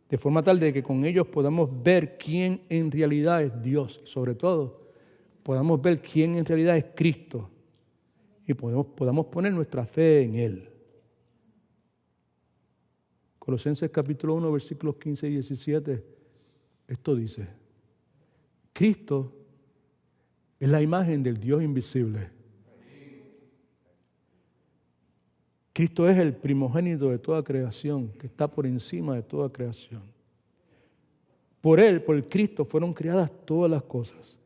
de forma tal de que con ellos podamos ver quién en realidad es Dios y sobre todo podamos ver quién en realidad es Cristo y podamos poner nuestra fe en Él. Colosenses capítulo 1, versículos 15 y 17, esto dice: Cristo es la imagen del Dios invisible. Cristo es el primogénito de toda creación, que está por encima de toda creación. Por Él, por Cristo, fueron creadas todas las cosas.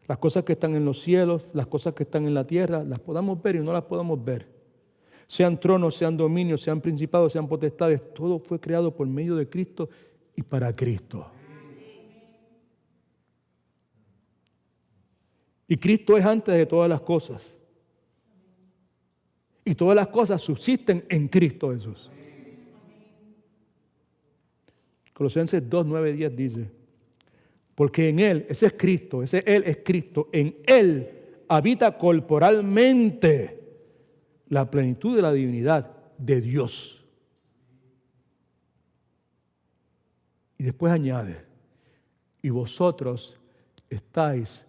Las cosas que están en los cielos, las cosas que están en la tierra, las podamos ver y no las podamos ver. Sean tronos, sean dominios, sean principados, sean potestades, todo fue creado por medio de Cristo y para Cristo. Y Cristo es antes de todas las cosas. Y todas las cosas subsisten en Cristo Jesús. Colosenses 2, 9, 10 dice: porque en Él, ese es Cristo, ese Él es Cristo, en Él habita corporalmente la plenitud de la divinidad de Dios. Y después añade, y vosotros estáis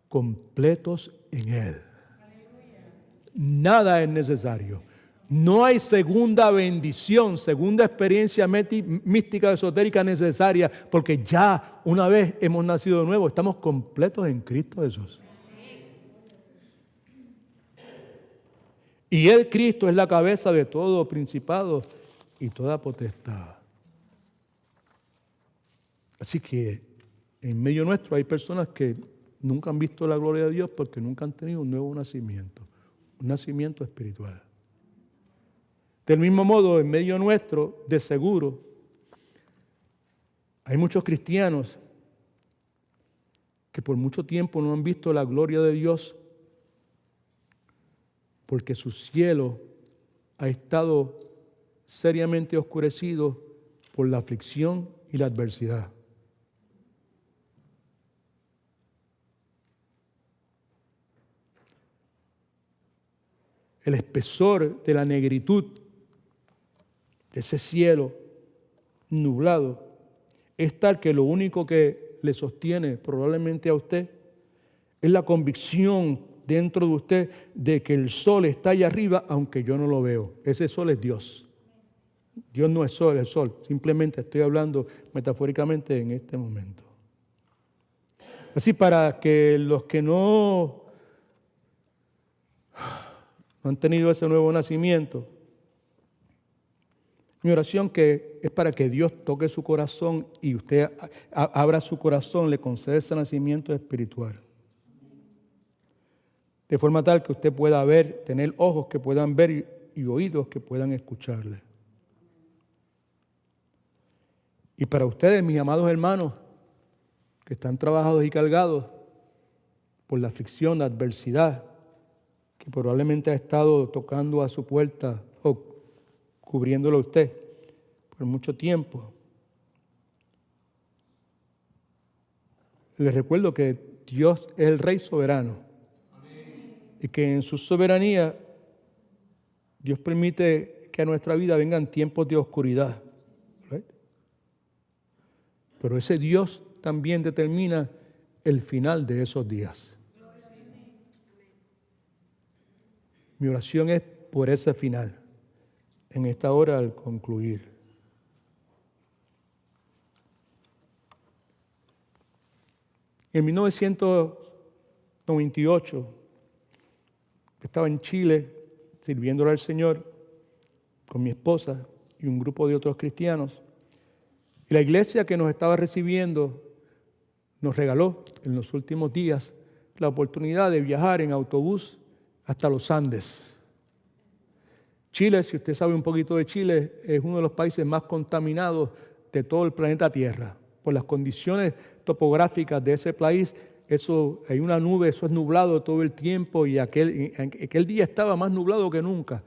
completos en Él. Nada es necesario. No hay segunda bendición, segunda experiencia mística, esotérica necesaria, porque ya una vez hemos nacido de nuevo, estamos completos en Cristo Jesús. Y Él, Cristo, es la cabeza de todo principado y toda potestad. Así que en medio nuestro hay personas que nunca han visto la gloria de Dios porque nunca han tenido un nuevo nacimiento, un nacimiento espiritual. Del mismo modo, en medio nuestro, de seguro, hay muchos cristianos que por mucho tiempo no han visto la gloria de Dios porque su cielo ha estado seriamente oscurecido por la aflicción y la adversidad. El espesor de la negritud de ese cielo nublado es tal que lo único que le sostiene probablemente a usted es la convicción dentro de usted de que el sol está allá arriba aunque yo no lo veo. Ese sol es Dios. Dios no es sol, el sol. Simplemente estoy hablando metafóricamente en este momento. Así para que los que no han tenido ese nuevo nacimiento, mi oración que es para que Dios toque su corazón y usted abra su corazón, le conceda ese nacimiento espiritual. De forma tal que usted pueda ver, tener ojos que puedan ver y oídos que puedan escucharle. Y para ustedes, mis amados hermanos, que están trabajados y cargados por la aflicción, la adversidad, que probablemente ha estado tocando a su puerta o cubriéndolo a usted por mucho tiempo. Les recuerdo que Dios es el Rey soberano. Amén. Y que en su soberanía Dios permite que a nuestra vida vengan tiempos de oscuridad. ¿Right? Pero ese Dios también determina el final de esos días. Mi oración es por ese final, en esta hora al concluir. En 1998, estaba en Chile sirviéndole al Señor con mi esposa y un grupo de otros cristianos. Y la iglesia que nos estaba recibiendo nos regaló en los últimos días la oportunidad de viajar en autobús hasta los Andes. Chile, si usted sabe un poquito de Chile, es uno de los países más contaminados de todo el planeta Tierra. Por las condiciones topográficas de ese país, hay una nube, eso es nublado todo el tiempo y aquel día estaba más nublado que nunca.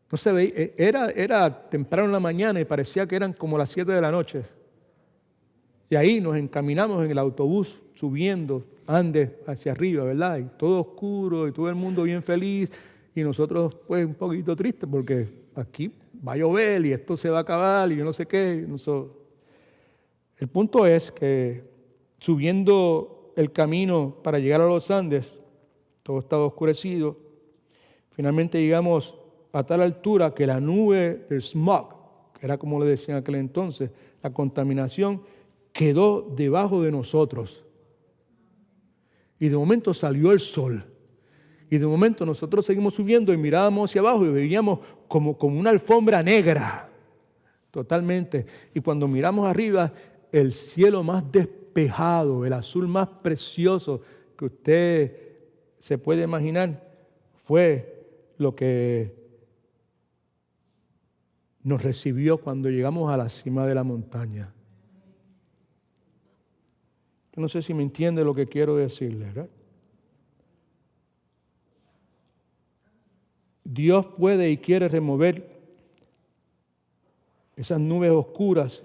No se veía, era temprano en la mañana y parecía que eran como las 7 de la noche. Y ahí nos encaminamos en el autobús subiendo Andes hacia arriba, ¿verdad? Y todo oscuro y todo el mundo bien feliz y nosotros pues un poquito tristes porque aquí va a llover y esto se va a acabar y yo no sé qué. El punto es que subiendo el camino para llegar a los Andes, todo estaba oscurecido. Finalmente llegamos a tal altura que la nube del smog, que era como le decían en aquel entonces, la contaminación, quedó debajo de nosotros. Y de momento salió el sol. Y de momento nosotros seguimos subiendo y mirábamos hacia abajo y veíamos como una alfombra negra. Totalmente. Y cuando miramos arriba, el cielo más despejado, el azul más precioso que usted se puede imaginar, fue lo que nos recibió cuando llegamos a la cima de la montaña. Yo no sé si me entiende lo que quiero decirle, ¿verdad? Dios puede y quiere remover esas nubes oscuras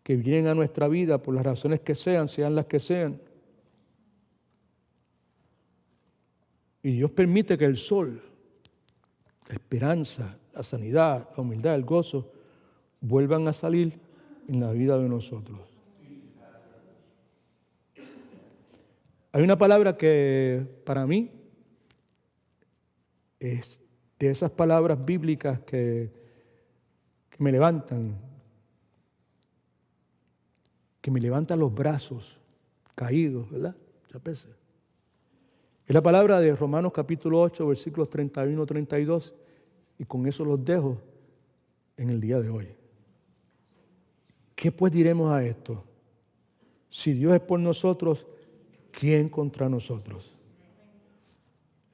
que vienen a nuestra vida por las razones que sean las que sean. Y Dios permite que el sol, la esperanza, la sanidad, la humildad, el gozo, vuelvan a salir en la vida de nosotros. Hay una palabra que para mí es de esas palabras bíblicas que me levantan los brazos caídos, ¿verdad? Muchas veces. Es la palabra de Romanos capítulo 8, versículos 31, 32, y con eso los dejo en el día de hoy. ¿Qué pues diremos a esto? Si Dios es por nosotros, ¿quién contra nosotros?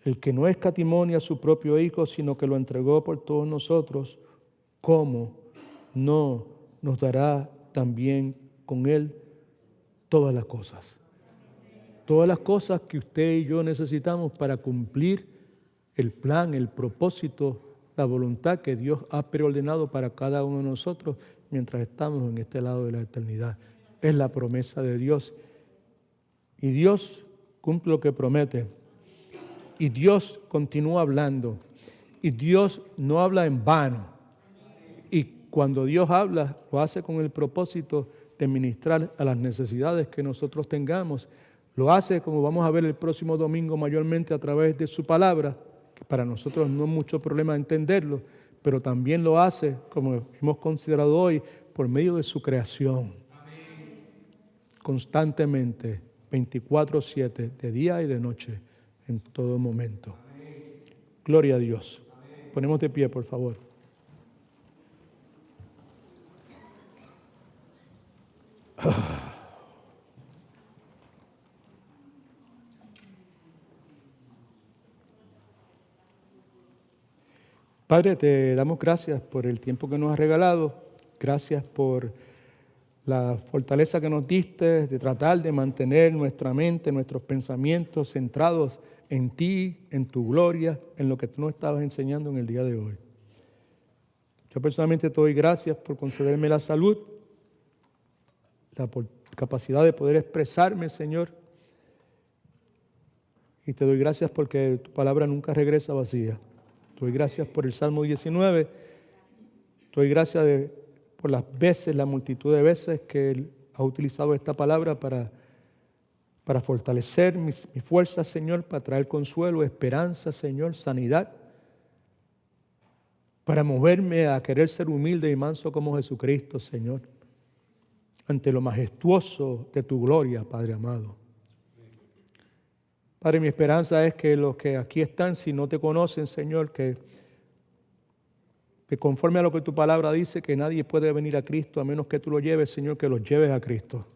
El que no escatimó a su propio Hijo, sino que lo entregó por todos nosotros, ¿cómo no nos dará también con Él todas las cosas? Todas las cosas que usted y yo necesitamos para cumplir el plan, el propósito, la voluntad que Dios ha preordenado para cada uno de nosotros mientras estamos en este lado de la eternidad. Es la promesa de Dios. Y Dios cumple lo que promete. Y Dios continúa hablando. Y Dios no habla en vano. Y cuando Dios habla, lo hace con el propósito de ministrar a las necesidades que nosotros tengamos. Lo hace, como vamos a ver el próximo domingo, mayormente a través de su palabra, que para nosotros no es mucho problema entenderlo, pero también lo hace, como hemos considerado hoy, por medio de su creación. Amén. Constantemente, 24/7, de día y de noche, en todo momento. Amén. Gloria a Dios. Amén. Ponemos de pie, por favor. Padre, te damos gracias por el tiempo que nos has regalado. Gracias por la fortaleza que nos diste de tratar de mantener nuestra mente, nuestros pensamientos centrados en ti, en tu gloria, en lo que tú nos estabas enseñando en el día de hoy. Yo personalmente te doy gracias por concederme la salud, la capacidad de poder expresarme, Señor. Y te doy gracias porque tu palabra nunca regresa vacía. Te doy gracias por el Salmo 19. Te doy gracias por las veces, la multitud de veces que Él ha utilizado esta palabra para fortalecer mis fuerzas, Señor, para traer consuelo, esperanza, Señor, sanidad, para moverme a querer ser humilde y manso como Jesucristo, Señor, ante lo majestuoso de tu gloria, Padre amado. Padre, mi esperanza es que los que aquí están, si no te conocen, Señor, que conforme a lo que tu palabra dice, que nadie puede venir a Cristo a menos que tú lo lleves, Señor, que los lleves a Cristo.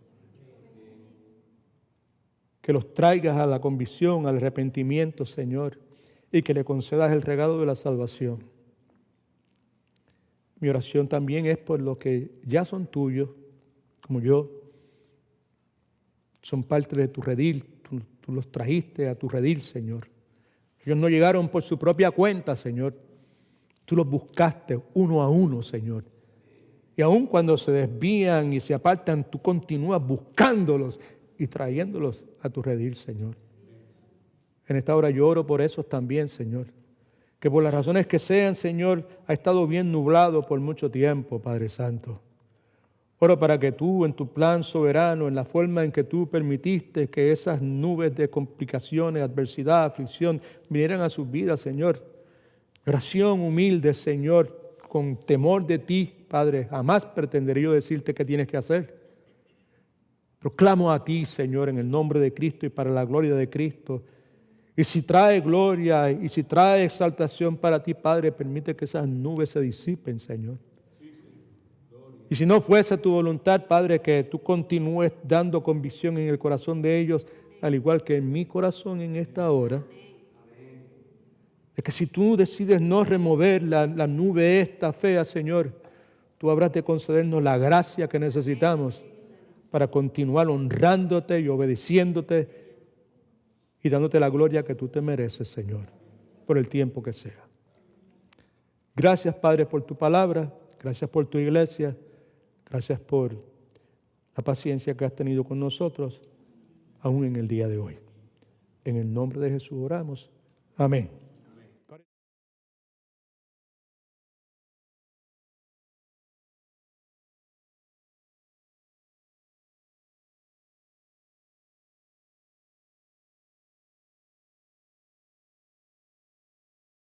Que los traigas a la convicción, al arrepentimiento, Señor, y que le concedas el regalo de la salvación. Mi oración también es por los que ya son tuyos, como yo, son parte de tu redil. Tú los trajiste a tu redil, Señor. Ellos no llegaron por su propia cuenta, Señor. Tú los buscaste uno a uno, Señor. Y aun cuando se desvían y se apartan, tú continúas buscándolos y trayéndolos a tu redil, Señor. En esta hora yo oro por esos también, Señor. Que por las razones que sean, Señor, ha estado bien nublado por mucho tiempo, Padre Santo. Oro para que tú, en tu plan soberano, en la forma en que tú permitiste que esas nubes de complicaciones, adversidad, aflicción, vinieran a sus vidas, Señor. Oración humilde, Señor, con temor de ti, Padre. Jamás pretenderé yo decirte qué tienes que hacer. Proclamo a ti, Señor, en el nombre de Cristo y para la gloria de Cristo. Y si trae gloria y si trae exaltación para ti, Padre, permite que esas nubes se disipen, Señor. Y si no fuese tu voluntad, Padre, que tú continúes dando convicción en el corazón de ellos, al igual que en mi corazón en esta hora, es que si tú decides no remover la nube esta fea, Señor, tú habrás de concedernos la gracia que necesitamos para continuar honrándote y obedeciéndote y dándote la gloria que tú te mereces, Señor, por el tiempo que sea. Gracias, Padre, por tu palabra. Gracias por tu iglesia. Gracias por la paciencia que has tenido con nosotros, aún en el día de hoy. En el nombre de Jesús oramos. Amén.